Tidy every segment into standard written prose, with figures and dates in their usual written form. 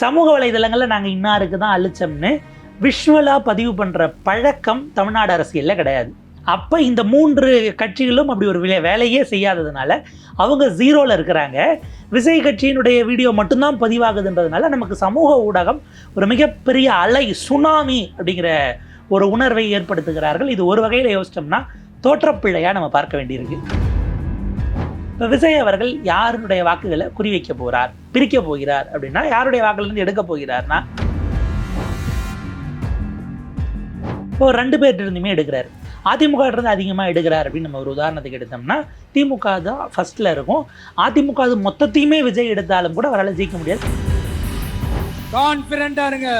சமூக வலைதளங்களில் நாங்கள் இன்னாருக்கு தான் அழிச்சோம்னு விஷுவலாக பதிவு பண்ணுற பழக்கம் தமிழ்நாடு அரசியலில் கிடையாது. அப்போ இந்த 3 கட்சிகளும் அப்படி ஒரு வேலையே செய்யாததுனால அவங்க ஜீரோவில் இருக்கிறாங்க. விஜய் கட்சியினுடைய வீடியோ மட்டும்தான் பதிவாகுதுன்றதுனால நமக்கு சமூக ஊடகம் ஒரு மிகப்பெரிய அலை சுனாமி அப்படிங்கிற ஒரு உணர்வை ஏற்படுத்துகிறார்கள். இது ஒரு வகையில் யோசிச்சோம்னா தோற்றப்பிள்ளையாக நம்ம பார்க்க வேண்டியிருக்கு. இப்போ விஜய் அவர்கள் யாருடைய வாக்குகளை குறிவைக்க போகிறார், பிரிக்க போகிறார் அப்படின்னா, யாருடைய வாக்குலேருந்து எடுக்க போகிறார்னா, இப்போ 2 பேர்கிட்ட இருந்துமே எடுக்கிறார். அதிமுக இருந்து அதிகமாக எடுக்கிறார் அப்படின்னு நம்ம ஒரு உதாரணத்துக்கு எடுத்தோம்னா, திமுக தான் ஃபர்ஸ்ட்ல இருக்கும். அதிமுக அது மொத்தத்தையுமே விஜய் எடுத்தாலும் கூட அவரால் ஜெயிக்க முடியாது. கான்ஃபிடென்ட்டா இருங்க,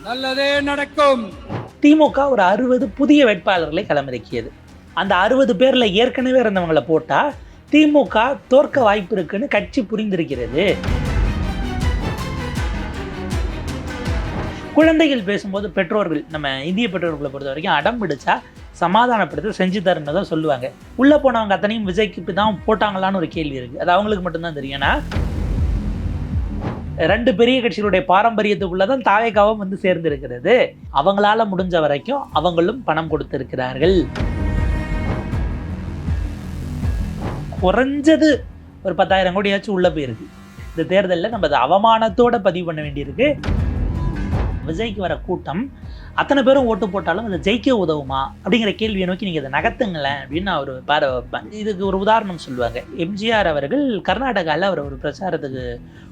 நல்லதே நடக்கும். திமுக ஒரு 60 புதிய வேட்பாளர்களை களமிறக்கியது. அந்த 60 பேரில் ஏற்கனவே இருந்தவங்களை போட்டால் திமுக தோற்க வாய்ப்பு இருக்குன்னு கட்சி புரிந்திருக்கிறது. குழந்தைகள் பேசும்போது பெற்றோர்கள், நம்ம இந்திய பெற்றோர்களை பொறுத்த வரைக்கும் அடம் பிடிச்சா சமாதானப்படுத்த செஞ்சு தரேன்னு தான் சொல்லுவாங்க. உள்ளே போனவங்க அத்தனையும் விஜய்க்கு தான் போட்டாங்களான்னு ஒரு கேள்வி இருக்குது. அது அவங்களுக்கு மட்டும்தான் தெரியும். ஏன்னா 2 பெரிய கட்சிகளுடைய பாரம்பரியத்துக்குள்ளே தான் தாவேகாவும் வந்து சேர்ந்திருக்கிறது. அவங்களால முடிஞ்ச வரைக்கும் அவங்களும் பணம் கொடுத்திருக்கிறார்கள். குறைஞ்சது ஒரு 10,000 கோடியாச்சும் உள்ளே போயிருக்கு. இந்த தேர்தலில் நம்ம அதை அவமானத்தோடு பதிவு பண்ண வேண்டியிருக்கு. விஜய்க்கு வர கூட்டம் அத்தனை பேரும் ஓட்டு போட்டாலும் அதை ஜெயிக்க உதவுமா அப்படிங்கிற கேள்வியை நோக்கி நீங்கள் அதை நகர்த்துங்களேன் அப்படின்னு நான் ஒரு பார வைப்பேன். இதுக்கு ஒரு உதாரணம் சொல்லுவாங்க. எம்ஜிஆர் அவர்கள் கர்நாடகாவில் அவர் ஒரு பிரச்சாரத்துக்கு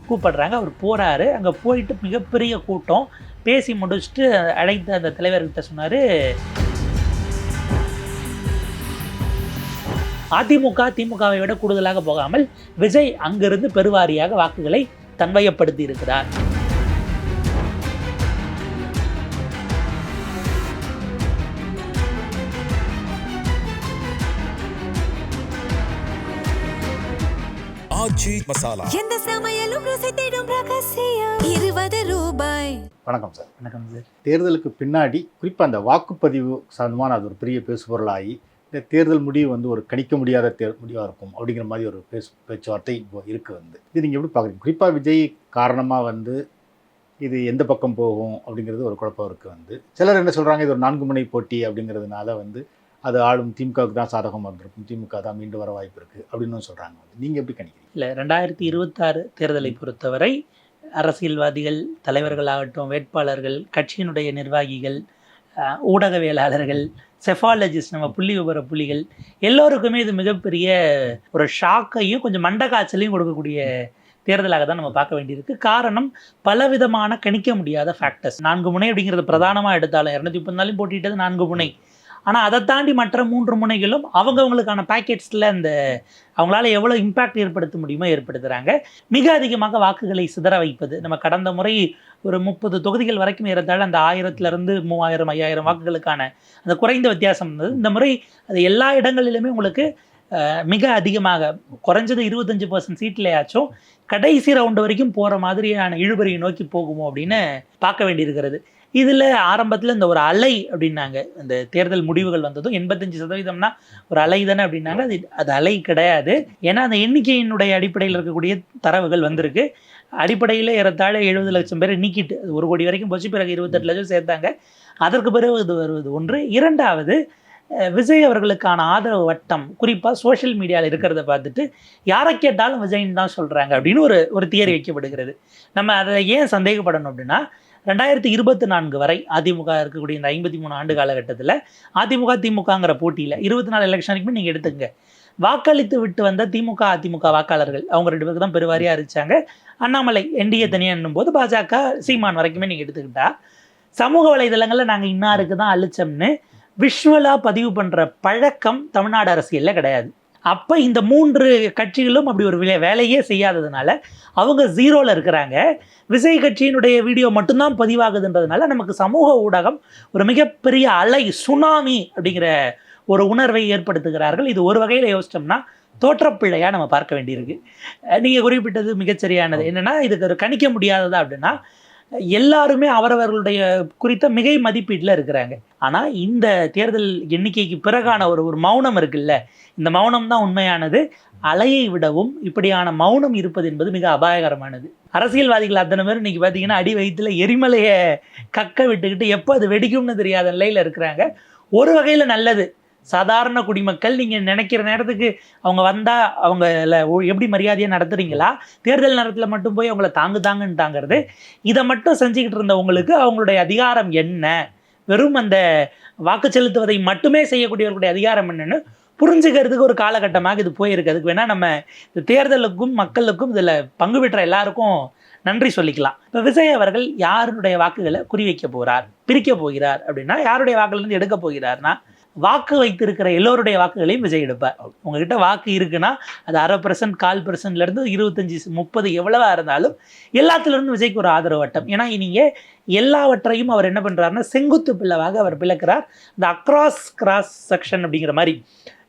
கூப்பிடுறாங்க. அவர் போகிறாரு. அங்கே போயிட்டு மிகப்பெரிய கூட்டம் பேசி முடிச்சுட்டு அழைத்த அந்த தலைவர்கிட்ட சொன்னார், அதிமுக திமுகவை விட கூடுதலாக போகாமல் விஜய் அங்கிருந்து பெருவாரியாக வாக்குகளை தன்வயப்படுத்தி இருக்கிறார். வணக்கம் சார். வணக்கம் சார். தேர்தலுக்கு பின்னாடி குறிப்பாக அந்த வாக்குப்பதிவு சார்ந்தமான அது ஒரு பெரிய பேசுபொருளாகி இந்த தேர்தல் முடிவு வந்து ஒரு கணிக்க முடியாத முடிவாக இருக்கும் அப்படிங்கிற மாதிரி ஒரு பேச்சுவார்த்தை இப்போ இருக்குது. இது நீங்கள் எப்படி பார்க்குறீங்க? குறிப்பாக விஜய் காரணமாக இது எந்த பக்கம் போகும் அப்படிங்கிறது ஒரு குழப்பம் இருக்குது. சிலர் என்ன சொல்கிறாங்க, இது ஒரு 4 முனை போட்டி அப்படிங்கிறதுனால அது ஆளும் திமுகவுக்கு தான் சாதகமாக இருந்திருக்கும், திமுக தான் மீண்டும் வர வாய்ப்பு இருக்குது அப்படின்னு சொல்கிறாங்க. நீங்கள் எப்படி கணிக்கிறீங்க? இல்லை, 2026 தேர்தலை பொறுத்தவரை அரசியல்வாதிகள், தலைவர்களாகட்டும், வேட்பாளர்கள், கட்சியினுடைய நிர்வாகிகள், ஊடகவியலாளர்கள், செஃபாலஜிஸ்ட், நம்ம புள்ளி விவர புள்ளிகள் எல்லோருக்குமே இது மிகப்பெரிய ஒரு ஷாக்கையும் கொஞ்சம் மண்ட காய்ச்சலையும் கொடுக்கக்கூடிய தேர்தலாக தான் நம்ம பார்க்க வேண்டியிருக்கு. காரணம், பலவிதமான கணிக்க முடியாத ஃபேக்டர்ஸ். 4 முனை அப்படிங்கிறது பிரதானமாக எடுத்தாலும் 234 போட்டிட்டது 4 முனை. ஆனால் அதை தாண்டி மற்ற 3 முனைகளும் அவங்கவுங்களுக்கான பேக்கெட்ஸில் அந்த அவங்களால எவ்வளோ இம்பேக்ட் ஏற்படுத்த முடியுமோ ஏற்படுத்துகிறாங்க. மிக அதிகமாக வாக்குகளை சிதற வைப்பது. நம்ம கடந்த முறை ஒரு 30 தொகுதிகள் வரைக்கும் ஏறத்தாழ அந்த 1000லேருந்து 3000 5000 வாக்குகளுக்கான அந்த குறைந்த வித்தியாசம் இருந்தது. இந்த முறை அது எல்லா இடங்களிலுமே உங்களுக்கு மிக அதிகமாக குறைஞ்சது 25% சீட்லையாச்சும் கடைசி ரவுண்டு வரைக்கும் போகிற மாதிரியான இழுபறியை நோக்கி போகுமோ அப்படின்னு பார்க்க வேண்டியிருக்கிறது. இதில் ஆரம்பத்தில் இந்த ஒரு அலை அப்படின்னாங்க, இந்த தேர்தல் முடிவுகள் வந்ததும் 85%னா ஒரு அலை தானே அப்படின்னாங்க. அது அலை கிடையாது. ஏன்னா அந்த எண்ணிக்கையினுடைய அடிப்படையில் இருக்கக்கூடிய தரவுகள் வந்திருக்கு. அடிப்படையில் ஏறத்தாழ 70 லட்சம் பேரை நீக்கிட்டு அது 1 கோடி வரைக்கும் போச்சு. பிறகு 28 லட்சம் சேர்த்தாங்க. அதற்கு பிறகு இது வருவது ஒன்று. இரண்டாவது, விஜய் அவர்களுக்கான ஆதரவு வட்டம் குறிப்பாக சோஷியல் மீடியாவில் இருக்கிறத பார்த்துட்டு யாரை கேட்டாலும் விஜய்ன்னு தான் சொல்கிறாங்க அப்படின்னு ஒரு தியரி வைக்கப்படுகிறது. நம்ம அதை ஏன் சந்தேகப்படணும் அப்படின்னா, 2024 வரை அதிமுக இருக்கக்கூடிய இந்த 53 ஆண்டு காலகட்டத்தில் அதிமுக திமுகங்கிற போட்டியில் 24 எலெக்ஷன் வரைக்குமே நீங்கள் எடுத்துங்க, வாக்களித்து விட்டு வந்த திமுக அதிமுக வாக்காளர்கள் அவங்க 2 பேருக்கு தான் பெருவாரியாக இருந்துச்சாங்க. அண்ணாமலை என்டிஏ தனியாக என்னும்போது பாஜக சீமான் வரைக்குமே நீங்கள் எடுத்துக்கிட்டா, சமூக வலைதளங்களில் நாங்கள் இன்னாருக்கு தான் அழிச்சோம்னு விஷுவலாக பதிவு பண்ணுற பழக்கம் தமிழ்நாடு அரசியலில் கிடையாது. அப்போ இந்த 3 கட்சிகளும் அப்படி ஒரு வேலையே செய்யாததுனால அவங்க ஜீரோவில் இருக்கிறாங்க. விஜய் கட்சியினுடைய வீடியோ மட்டும்தான் பதிவாகுதுன்றதுனால நமக்கு சமூக ஊடகம் ஒரு மிகப்பெரிய அலை சுனாமி அப்படிங்கிற ஒரு உணர்வை ஏற்படுத்துகிறார்கள். இது ஒரு வகையில் யோசிச்சோம்னா தோற்றப்பிள்ளையாக நம்ம பார்க்க வேண்டியிருக்கு. நீங்கள் குறிப்பிட்டது மிகச்சரியானது. என்னென்னா, இதுக்கு ஒரு கணிக்க முடியாததா அப்படின்னா, எல்லாருமே அவரவர்களுடைய குறித்த மிகை மதிப்பீட்டில் இருக்கிறாங்க. ஆனால் இந்த தேர்தல் எண்ணிக்கைக்கு பிறகான ஒரு மௌனம் இருக்குல்ல, இந்த மௌனம் தான் உண்மையானது. அலையை விடவும் இப்படியான மௌனம் இருப்பது என்பது மிக அபாயகரமானது. அரசியல்வாதிகள் அத்தனை பேர் இன்னைக்கு பார்த்தீங்கன்னா அடி வயிற்றுல எரிமலையை கக்க விட்டுக்கிட்டு எப்போ அது வெடிக்கும்னு தெரியாத நிலையில் இருக்கிறாங்க. ஒரு வகையில் நல்லது. சாதாரண குடிமக்கள் நீங்கள் நினைக்கிற நேரத்துக்கு அவங்க வந்தால் அவங்கள எப்படி மரியாதையாக நடத்துகிறீங்களா, தேர்தல் நேரத்தில் மட்டும் போய் அவங்கள தாங்குன்னு தாங்கிறது, இதை மட்டும் செஞ்சுக்கிட்டு இருந்தவங்களுக்கு அவங்களுடைய அதிகாரம் என்ன, வெறும் அந்த வாக்கு செலுத்துவதை மட்டுமே செய்யக்கூடியவர்களுடைய அதிகாரம் என்னன்னு புரிஞ்சுக்கிறதுக்கு ஒரு காலகட்டமாக இது போயிருக்கு. அதுக்கு வேணால் நம்ம இந்த தேர்தலுக்கும் மக்களுக்கும் இதில் பங்கு பெற்ற எல்லாருக்கும் நன்றி சொல்லிக்கலாம். இப்போ விஜய் அவர்கள் யாருடைய வாக்குகளை குறிவைக்க போகிறார், பிரிக்க போகிறார் அப்படின்னா, யாருடைய வாக்குலேருந்து எடுக்க போகிறார்னா, வாக்கு வைத்திருக்கிற எல்லோருடைய வாக்குகளையும் விஜய் எடுப்பார். உங்ககிட்ட வாக்கு இருக்குன்னா அது 0.5%, 0.25%, 25-30 எவ்வளவா இருந்தாலும் எல்லாத்துலேருந்து விஜய்க்கு ஒரு ஆதரவு வட்டம். ஏன்னா நீங்கள் எல்லாவற்றையும் அவர் என்ன பண்ணுறாருன்னா செங்குத்து பிளவாக அவர் பிளக்கிறார். இந்த கிராஸ் செக்ஷன் அப்படிங்கிற மாதிரி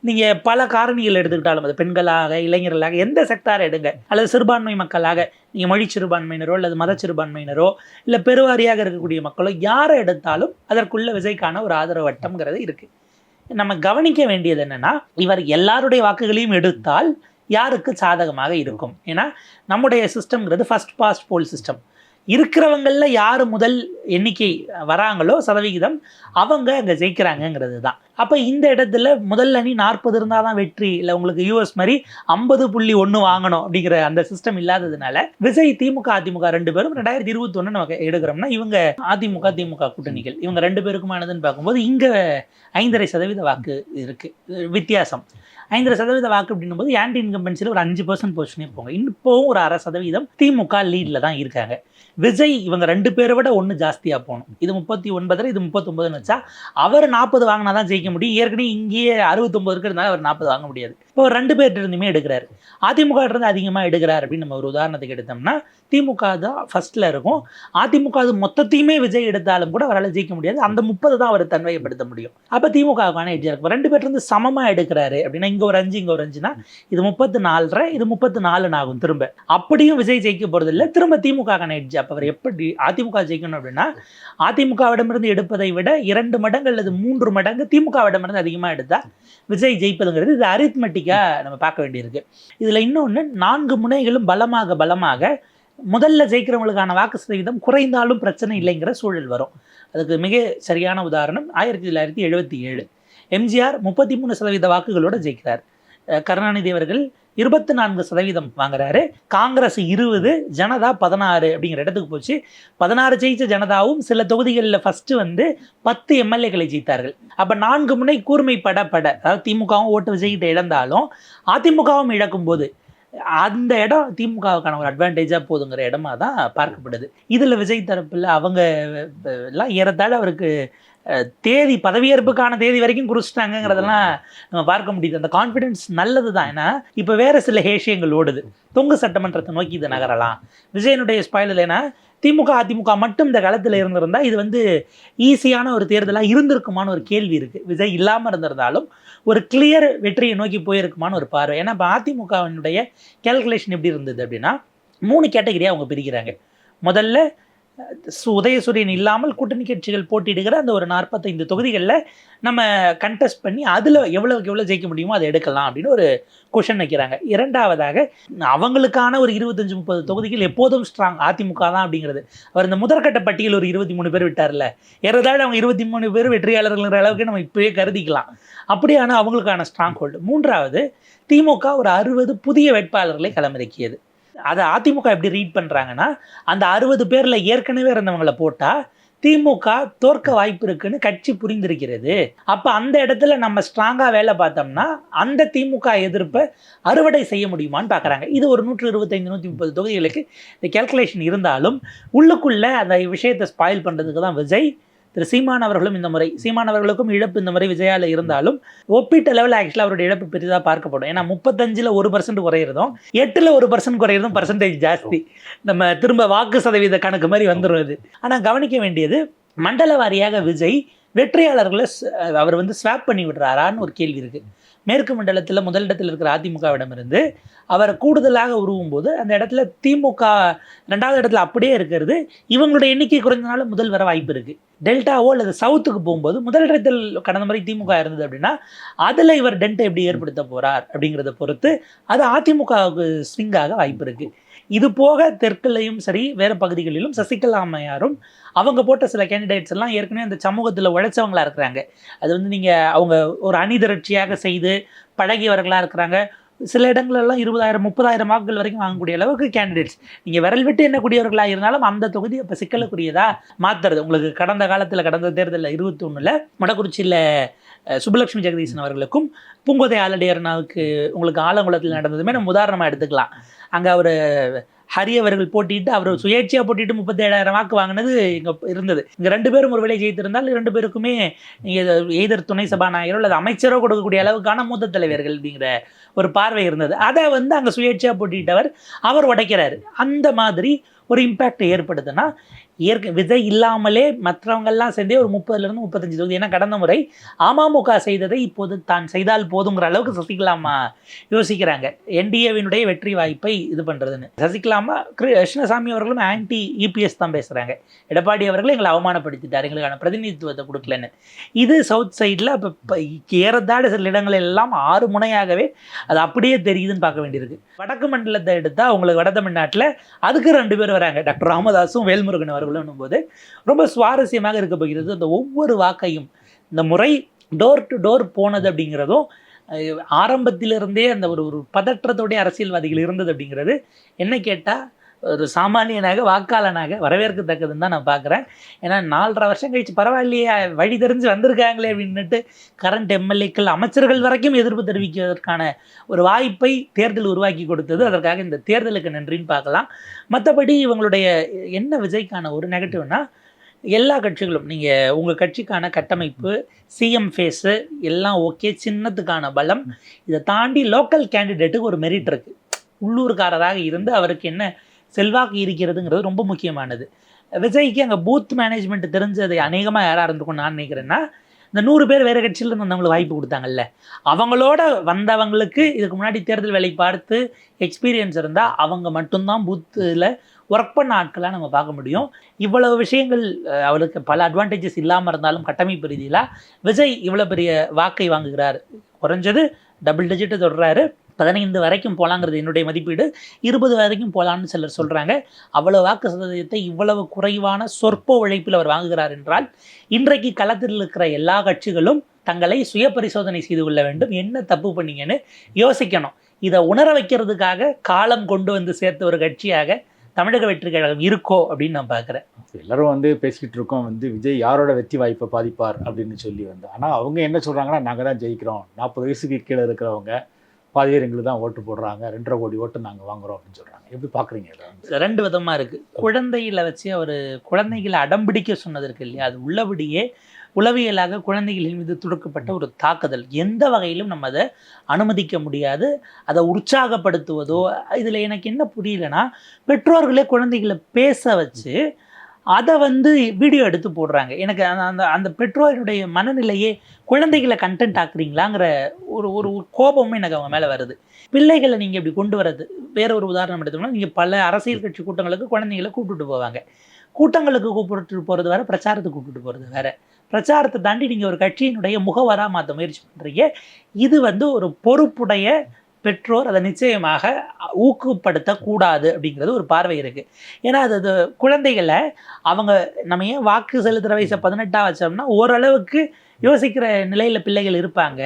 நீங்கள் பல காரணிகள் எடுத்துக்கிட்டாலும், அது பெண்களாக, இளைஞர்களாக, எந்த செக்டாரை எடுங்க, அல்லது சிறுபான்மை மக்களாக, நீங்கள் மொழி சிறுபான்மையினரோ அல்லது மத சிறுபான்மையினரோ இல்லை பெருவாரியாக இருக்கக்கூடிய மக்களோ யாரை எடுத்தாலும் அதற்குள்ள விஜய்க்கான ஒரு ஆதரவு வட்டம்ங்கிறது இருக்குது. நம்ம கவனிக்க வேண்டியது என்னென்னா, இவர் எல்லாருடைய வாக்குகளையும் எடுத்தால் யாருக்கு சாதகமாக இருக்கும். ஏன்னா நம்முடைய சிஸ்டம்ங்கிறது ஃபர்ஸ்ட் பாஸ்ட் போல் சிஸ்டம். இருக்கிறவங்களில் யார் முதல் எண்ணிக்கை வராங்களோ சதவிகிதம் அவங்க அங்கே ஜெயிக்கிறாங்கங்கிறது தான். அப்போ இந்த இடத்துல முதல் அணி 40 இருந்தால் தான் வெற்றி, இல்லை உங்களுக்கு யூஎஸ் மாதிரி 50.1 வாங்கணும் அப்படிங்கிற அந்த சிஸ்டம் இல்லாததுனால விஜய் திமுக அதிமுக 2 பேரும் 2021 நமக்கு எடுக்கிறோம்னா, இவங்க அதிமுக திமுக கூட்டணிகள் இவங்க 2 பேருக்குமானதுன்னு பார்க்கும்போது இங்கே 5.5% வாக்கு இருக்குது வித்தியாசம். 5.5% வாக்கு அப்படின்னும் போது ஆன்டி இன்கம்பன்சியில் ஒரு 5% பொசிஷனே போங்க. இப்போவும் ஒரு 0.5% திமுக லீடில் தான் இருக்காங்க. விஜய் இவங்க 2 பேரை விட 1 ஜாஸ்தியாக போகணும். இது 39, இது 39ன்னு வச்சா அவர் 40 வாங்கினா தான் ஜெயிக்க முடியும். ஏற்கனவே இங்கேயே 69 இருக்கிறதுனால அவர் 40 வாங்க முடியாது. இப்போ 2 பேர்கிட்ட இருந்துமே எடுக்கிறாரு. அதிமுக இருந்து அதிகமாக எடுக்கிறார் அப்படின்னு நம்ம ஒரு உதாரணத்துக்கு எடுத்தோம்னா, திமுக தான் ஃபர்ஸ்ட்டில் இருக்கும். அதிமுக அது மொத்தத்தையுமே விஜய் எடுத்தாலும் கூட அவரால் ஜெயிக்க முடியாது. அந்த 30 தான் அவர் தன்மைப்படுத்த முடியும். அப்போ திமுகவுக்கான எட்ஜ் இருக்கும். 2 பேர்ட்டு சமமாக எடுக்கிறாரு அப்படின்னா, இங்கே ஒரு 5 இங்கே ஒரு 5னா இது 34, இது 34 ஆகும். திரும்ப அப்படியும் விஜய் ஜெயிக்க போகிறது இல்லை. திரும்ப திமுகவுக்கான எட்ஜ். அப்போ அவர் எப்படி அதிமுக ஜெயிக்கணும் அப்படின்னா, அதிமுகவிடமிருந்து எடுப்பதை விட 2 மடங்கு அல்லது 3 மடங்கு திமுகவிடமிருந்து அதிகமாக எடுத்தால் விஜய் ஜெயிப்பதுங்கிறது இது அரித்மெட்டிக்காக நம்ம பார்க்க வேண்டியிருக்கு. இதில் இன்னொன்று, 4 முனைகளும் பலமாக முதல்ல ஜெயிக்கிறவங்களுக்கான வாக்கு சதவீதம் குறைந்தாலும் பிரச்சனை இல்லைங்கிற சூழல் வரும். அதுக்கு மிக சரியான உதாரணம் 1977 எம்ஜிஆர் 33% வாக்குகளோடு ஜெயிக்கிறார். கருணாநிதி அவர்கள் 24% வாங்குறாரு. காங்கிரஸ் 20, ஜனதா 16 அப்படிங்கிற இடத்துக்கு போச்சு. 16 ஜெயிச்ச ஜனதாவும் சில தொகுதிகளில் ஃபஸ்ட்டு 10 எம்எல்ஏக்களை ஜெயித்தார்கள். அப்போ 4 முனை கூர்மை பட அதாவது திமுகவும் ஓட்டு விஜய்கிட்ட இழந்தாலும் அதிமுகவும் இழக்கும் போது அந்த இடம் திமுகவுக்கான ஒரு அட்வான்டேஜாக போதுங்கிற இடமா தான் பார்க்கப்படுது. இதில் விஜய் தரப்பில் அவங்க எல்லாம் ஏறத்தாழ அவருக்கு பதவியேற்புக்கான தேதி வரைக்கும் குறிச்சிட்டாங்கிறதெல்லாம் நம்ம பார்க்க முடியுது. அந்த கான்ஃபிடென்ஸ் நல்லது தான். ஏன்னா இப்போ வேறு சில ஹேஷியங்கள் ஓடுது. தொங்கு சட்டமன்றத்தை நோக்கி இதை நகரலாம். விஜயனுடைய ஸ்பாயில் ஏன்னா திமுக அதிமுக மட்டும் இந்த காலத்தில் இருந்திருந்தால் இது ஈஸியான ஒரு தேர்தலாக இருந்திருக்குமான்னு ஒரு கேள்வி இருக்குது. விஜய் இல்லாமல் இருந்திருந்தாலும் ஒரு கிளியர் வெற்றியை நோக்கி போயிருக்குமான்னு ஒரு பார்வை. ஏன்னா இப்போ அதிமுகவினுடைய கேல்குலேஷன் எப்படி இருந்தது அப்படின்னா, 3 கேட்டகரியாக அவங்க பிரிக்கிறாங்க. முதல்ல உதயசூரியன் இல்லாமல் கூட்டணி கட்சிகள் போட்டியிடுகிற அந்த ஒரு 45 தொகுதிகளில் நம்ம கண்டெஸ்ட் பண்ணி அதில் எவ்வளோக்கு எவ்வளோ ஜெயிக்க முடியுமோ அதை எடுக்கலாம் அப்படின்னு ஒரு கொஷன் வைக்கிறாங்க. இரண்டாவதாக அவங்களுக்கான ஒரு 25-30 தொகுதிகள் எப்போதும் ஸ்ட்ராங் அதிமுக தான் அப்படிங்கிறது. அவர் இந்த முதற்கட்ட பட்டியல் ஒரு 23 பேர் விட்டார்ல, ஏறதாழ அவங்க 23 பேர் வெற்றியாளர்கள்ங்கிற அளவுக்கு நம்ம இப்போயே கருதிக்கலாம். அப்படியான அவங்களுக்கான ஸ்ட்ராங் ஹோல்டு. மூன்றாவது, திமுக ஒரு 60 புதிய வேட்பாளர்களை களமிறக்கியது. அதை அதிமுக எப்படி ரீட் பண்ணுறாங்கன்னா, அந்த 60 பேரில் ஏற்கனவே இருந்தவங்களை போட்டால் திமுக தோற்க வாய்ப்பு இருக்குன்னு கட்சி புரிந்திருக்கிறது. அப்போ அந்த இடத்துல நம்ம ஸ்ட்ராங்காக வேலை பார்த்தோம்னா அந்த திமுக எதிர்ப்பை அறுவடை செய்ய முடியுமான்னு பார்க்குறாங்க. இது ஒரு 125-130 தொகுதிகளுக்கு இந்த கேல்குலேஷன் இருந்தாலும் உள்ளுக்குள்ளே அந்த விஷயத்தை ஸ்பாயில் பண்ணுறதுக்கு தான் விஜய் திரு சீமான் அவர்களும் இந்த முறை, சீமான் அவர்களுக்கும் இழப்பு இந்த முறை விஜயால் இருந்தாலும் ஒப்பீட்டு லெவலில் ஆக்சுவலாக அவருடைய இழப்பு பெரிதாக பார்க்கப்படும். ஏன்னா 35ல் 1% குறையிறதும் 8ல் 1% குறையிறதும் பர்சன்டேஜ் ஜாஸ்தி. நம்ம திரும்ப வாக்கு சதவீத கணக்கு மாதிரி வந்துடுவது. ஆனால் கவனிக்க வேண்டியது, மண்டல வாரியாக விஜய் வெற்றியாளர்களை அவர் ஸ்வாப் பண்ணி விடுறாரான்னு ஒரு கேள்வி இருக்குது. மேற்கு மண்டலத்தில் முதலிடத்தில் இருக்கிற அதிமுகவிடமிருந்து அவர் கூடுதலாக உருவும் போது அந்த இடத்துல திமுக 2வது இடத்துல அப்படியே இருக்கிறது. இவங்களுடைய எண்ணிக்கை குறைந்தனால முதல் வர வாய்ப்பு இருக்குது. டெல்டாவோ அல்லது சவுத்துக்கு போகும்போது முதலிடத்தில் கடந்த முறை திமுக இருந்தது அப்படின்னா அதில் இவர் டென்ட்டை எப்படி ஏற்படுத்த போகிறார் அப்படிங்கிறத பொறுத்து அது அதிமுகவுக்கு ஸ்விங்காக வாய்ப்பு இருக்குது. இது போக தெற்குலையும் சரி வேறு பகுதிகளிலும் சசிகலா அம்மையாரும் அவங்க போட்ட சில கேண்டிடேட்ஸ் எல்லாம் ஏற்கனவே அந்த சமூகத்தில் உழைச்சவங்களா இருக்கிறாங்க. அது வந்து நீங்கள் அவங்க ஒரு அணி திரட்சியாக செய்து பழகியவர்களாக இருக்கிறாங்க. சில இடங்களெல்லாம் 20,000 30,000 வாக்குகள் வரைக்கும் வாங்கக்கூடிய அளவுக்கு கேண்டிடேட்ஸ். நீங்கள் விரல் விட்டு எண்ணக்கூடியவர்களாக இருந்தாலும் அந்த தொகுதி இப்போ சிக்கலுக்குரியதா மாற்றுறது. உங்களுக்கு கடந்த தேர்தலில் 21ல் மொடக்குறிச்சியில் சுப்புலட்சுமி ஜெகதீசன் அவர்களுக்கும் பூங்கோதை ஆலடியாரனாவுக்கு உங்களுக்கு ஆலங்குளத்தில் நடந்ததுமே நம்ம உதாரணமாக எடுத்துக்கலாம். அங்கே அவர் ஹரி அவர்கள் போட்டிட்டு அவர் சுயேட்சையாக போட்டிட்டு 37,000 வாக்கு வாங்கினது இங்கே இருந்தது. இங்கே 2 பேரும் ஒரு வேளை ஜெயித்திருந்தால் 2 பேருக்குமே நீங்கள் எய்தர் துணை சபாநாயகரோ அல்லது அமைச்சரோ கொடுக்கக்கூடிய அளவுக்கான மூத்த தலைவர்கள் அப்படிங்கிற ஒரு பார்வை இருந்தது. அதை வந்து அங்கே சுயேட்சையாக போட்டிட்டவர் அவர் உடைக்கிறாரு. அந்த மாதிரி ஒரு இம்பேக்டை ஏற்படுத்துனா விஜய் இல்லாமலே மற்றவங்கள்லாம் சேர்ந்தே ஒரு 30லேருந்து 35 தொகுதி. ஏன்னா கடந்த முறை அமமுக செய்ததை இப்போது தான் செய்தால் போதுங்கிற அளவுக்கு சசிகலாமா யோசிக்கிறாங்க. என்டிஏவினுடைய வெற்றி வாய்ப்பை இது பண்ணுறதுன்னு. சசிகலாமா கிருஷ்ணசாமி அவர்களும் ஆன்டி இபிஎஸ் தான் பேசுகிறாங்க. எடப்பாடி அவர்கள் எங்களை அவமானப்படுத்திட்டார், எங்களுக்கான பிரதிநிதித்துவத்தை கொடுக்கலன்னு. இது சவுத் சைடில் இப்போ ஏறத்தாழ சில இடங்கள் எல்லாம் 6 முனையாகவே அது அப்படியே தெரியுதுன்னு பார்க்க வேண்டியிருக்கு. வடக்கு மண்டலத்தை எடுத்தால் உங்களுக்கு வட தமிழ்நாட்டில் அதுக்கு 2 பேர் வராங்க, டாக்டர் ராமதாஸும் வேல்முருகன் அவர்களும் போது ரொம்ப சுவாரஸ்யமாக இருக்க போகிறது. அந்த ஒவ்வொரு வாக்கையும் இந்த முறை டோர் டு டோர் போனது அப்படிங்கிறதும் ஆரம்பத்திலிருந்தே அந்த ஒரு பதற்றத்தோடைய அரசியல்வாதிகள் இருந்தது அப்படிங்கிறது என்ன கேட்டால் ஒரு சாமானியனாக வாக்காளனாக வரவேற்கத்தக்கதுன்னு தான் நான் பார்க்குறேன். ஏன்னா 4.5 வருஷம் கழிச்சு பரவாயில்லையே வழி தெரிஞ்சு வந்திருக்காங்களே அப்படின்னுட்டு கரண்ட் எம்எல்ஏக்கள் அமைச்சர்கள் வரைக்கும் எதிர்ப்பு தெரிவிக்கிறதுக்கான ஒரு வாய்ப்பை தேர்தல் உருவாக்கி கொடுத்தது. அதற்காக இந்த தேர்தலுக்கு நன்றின்னு பார்க்கலாம். மற்றபடி இவங்களுடைய என்ன விஜய்க்கான ஒரு நெகட்டிவ்னா எல்லா கட்சிகளும் நீங்கள் உங்கள் கட்சிக்கான கட்டமைப்பு சிஎம் ஃபேஸு எல்லாம் ஓகே, சின்னத்துக்கான பலம், இதை தாண்டி லோக்கல் கேண்டிடேட்டுக்கு ஒரு மெரிட் இருக்குது. உள்ளூர்காரராக இருந்து அவருக்கு என்ன செல்வாக்கு இருக்கிறதுங்கிறது ரொம்ப முக்கியமானது. விஜய்க்கு அங்கே பூத் மேனேஜ்மெண்ட் தெரிஞ்சது அநேகமாக யாராக இருந்திருக்கும் நான் நினைக்கிறேன்னா இந்த 100 பேர் வேறு கட்சியில் வந்தவங்களுக்கு வாய்ப்பு கொடுத்தாங்கல்ல, அவங்களோட வந்தவங்களுக்கு இதுக்கு முன்னாடி தேர்தல் வேலை பார்த்து எக்ஸ்பீரியன்ஸ் இருந்தால் அவங்க மட்டும்தான் பூத்தில் ஒர்க் பண்ண ஆட்களாக நம்ம பார்க்க முடியும். இவ்வளவு விஷயங்கள் அவளுக்கு பல அட்வான்டேஜஸ் இல்லாமல் இருந்தாலும் கட்டமைப்பு ரீதியில் விஜய் இவ்வளோ பெரிய வாக்கை வாங்குகிறார். குறைஞ்சது டபுள் டிஜிட்டு தொடர்றாரு. 15 வரைக்கும் போகலாங்கிறது என்னுடைய மதிப்பீடு. 20 வரைக்கும் போகலான்னு சிலர் சொல்கிறாங்க. அவ்வளோ வாக்கு சதவீதத்தை இவ்வளவு குறைவான சொற்ப உழைப்பில் அவர் வாங்குகிறார் என்றால் இன்றைக்கு களத்தில் இருக்கிற எல்லா கட்சிகளும் தங்களை சுய பரிசோதனை செய்து கொள்ள வேண்டும். என்ன தப்பு பண்ணீங்கன்னு யோசிக்கணும். இதை உணர வைக்கிறதுக்காக காலம் கொண்டு வந்து சேர்த்த ஒரு கட்சியாக தமிழக வெற்றி கழகம் இருக்கோ அப்படின்னு நான் பார்க்குறேன். எல்லாரும் வந்து பேசிக்கிட்டு இருக்கோம் விஜய் யாரோட வெற்றி வாய்ப்பை பாதிப்பார் அப்படின்னு சொல்லி ஆனால் அவங்க என்ன சொல்கிறாங்கன்னா நாங்கள் தான் ஜெயிக்கிறோம், 40 வயசுக்கு கீழே இருக்கிறவங்க பாதி பேர் எங்களுக்கு தான் ஓட்டு போடுறாங்க, 2.5 கோடி ஓட்டு நாங்கள் வாங்குறோம் அப்படின்னு சொல்கிறாங்க. எப்படி பார்க்குறீங்க? 2 விதமாக இருக்குது. குழந்தைகளை வச்சு அவர் குழந்தைகளை அடம்பிடிக்க சொன்னது இருக்கு இல்லையா, அது உள்ளபடியே உளவியலாக குழந்தைகளின் மீது துடுக்கப்பட்ட ஒரு தாக்குதல். எந்த வகையிலும் நம்ம அதை அனுமதிக்க முடியாது. அதை உற்சாகப்படுத்துவதோ இதில் எனக்கு என்ன புரியலன்னா பெற்றோர்களே குழந்தைகளை பேச வச்சு அதை வீடியோ எடுத்து போடுறாங்க. எனக்கு அந்த பெற்றோருடைய மனநிலையே குழந்தைகளை கண்டென்ட் ஆக்குறீங்களாங்கிற ஒரு கோபமும் எனக்கு அவங்க மேலே வருது. பிள்ளைகளை நீங்கள் இப்படி கொண்டு வர்றது வேற ஒரு உதாரணம் எடுத்தோம்னா நீங்கள் பல அரசியல் கட்சி கூட்டங்களுக்கு குழந்தைகளை கூப்பிட்டுட்டு போவாங்க. கூட்டங்களுக்கு கூப்பிட்டு போகிறது வேறு, பிரச்சாரத்துக்கு கூப்பிட்டு போகிறது வேறு. பிரச்சாரத்தை தாண்டி நீங்கள் ஒரு கட்சியினுடைய முகவராக மாற்ற முயற்சி பண்ணுறீங்க. இது ஒரு பொறுப்புடைய பெற்றோர் அதை நிச்சயமாக ஊக்குப்படுத்தக்கூடாது அப்படிங்கிறது ஒரு பார்வை இருக்குது. ஏன்னா அது குழந்தைகளை அவங்க நம்ம ஏன் வாக்கு செலுத்துகிற வயசை 18 வச்சோம்னா ஓரளவுக்கு யோசிக்கிற நிலையில் பிள்ளைகள் இருப்பாங்க,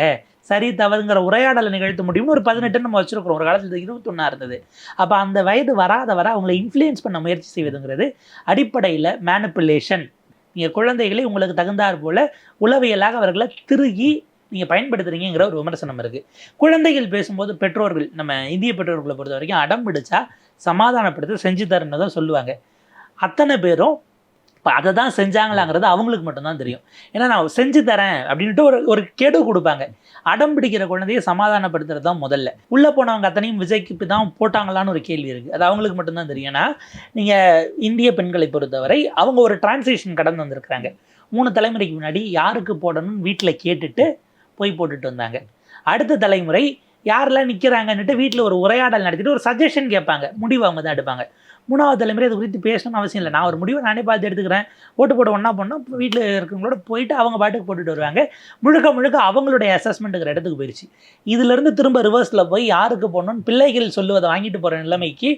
சரி தவறுங்கிற உரையாடலை நிகழ்த்த முடியும்னு ஒரு 18 நம்ம வச்சுருக்கிறோம். ஒரு காலத்தில் 21 இருந்தது. அப்போ அந்த வயது வர அவங்களை இன்ஃப்ளூயன்ஸ் பண்ண முயற்சி செய்வதுங்கிறது அடிப்படையில் மேனிப்புலேஷன். நீங்கள் குழந்தைகளை உங்களுக்கு தகுந்தாற் போல் உளவியலாக அவர்களை திருகி நீங்கள் பயன்படுத்துகிறீங்கிற ஒரு விமர்சனம் இருக்குது. குழந்தைகள் பேசும்போது பெற்றோர்கள், நம்ம இந்திய பெற்றோர்களை பொறுத்த வரைக்கும் அடம் பிடிச்சா சமாதானப்படுத்த செஞ்சு தரேன்னு தான் சொல்லுவாங்க. அத்தனை பேரும் இப்போ அதை தான் செஞ்சாங்களாங்கிறது அவங்களுக்கு மட்டும்தான் தெரியும். ஏன்னா நான் செஞ்சு தரேன் அப்படின்ட்டு ஒரு கெடு கொடுப்பாங்க. அடம் பிடிக்கிற குழந்தையை சமாதானப்படுத்துறது தான் முதல்ல. உள்ளே போனவங்க அத்தனையும் விஜய்க்கு இப்போ தான் போட்டாங்களான்னு ஒரு கேள்வி இருக்குது. அது அவங்களுக்கு மட்டும்தான் தெரியும். ஏன்னா நீங்கள் இந்திய பெண்களை பொறுத்தவரை அவங்க ஒரு டிரான்சிஷன் கடந்து வந்திருக்கிறாங்க. 3 தலைமுறைக்கு முன்னாடி யாருக்கு போடணும்னு வீட்டில் கேட்டுட்டு போய் போட்டுட்டு வந்தாங்க. அடுத்த தலைமுறை யாரெல்லாம் நிற்கிறாங்கன்னுட்டு வீட்டில் ஒரு உரையாடல் நடத்திட்டு ஒரு சஜஷன் கேட்பாங்க, முடிவு அவங்க தான் எடுப்பாங்க. 3வது தலைமுறை அது குறித்து பேசணும்னு அவசியம் இல்லை. நான் ஒரு முடிவை நானே பார்த்து எடுத்துக்கிறேன், ஓட்டு போட ஒன்றா போனோம், வீட்டில் இருக்கிறவங்களோட போயிட்டு அவங்க பாட்டுக்கு போட்டுட்டு வருவாங்க. முழுக்க முழுக்க அவங்களுடைய அசஸ்மெண்ட்டுங்கிற இடத்துக்கு போயிடுச்சு. இதிலிருந்து திரும்ப ரிவர்ஸில் போய் யாருக்கு போடணும்னு பிள்ளைகள் சொல்லுவதை வாங்கிட்டு போகிற நிலைமைக்கு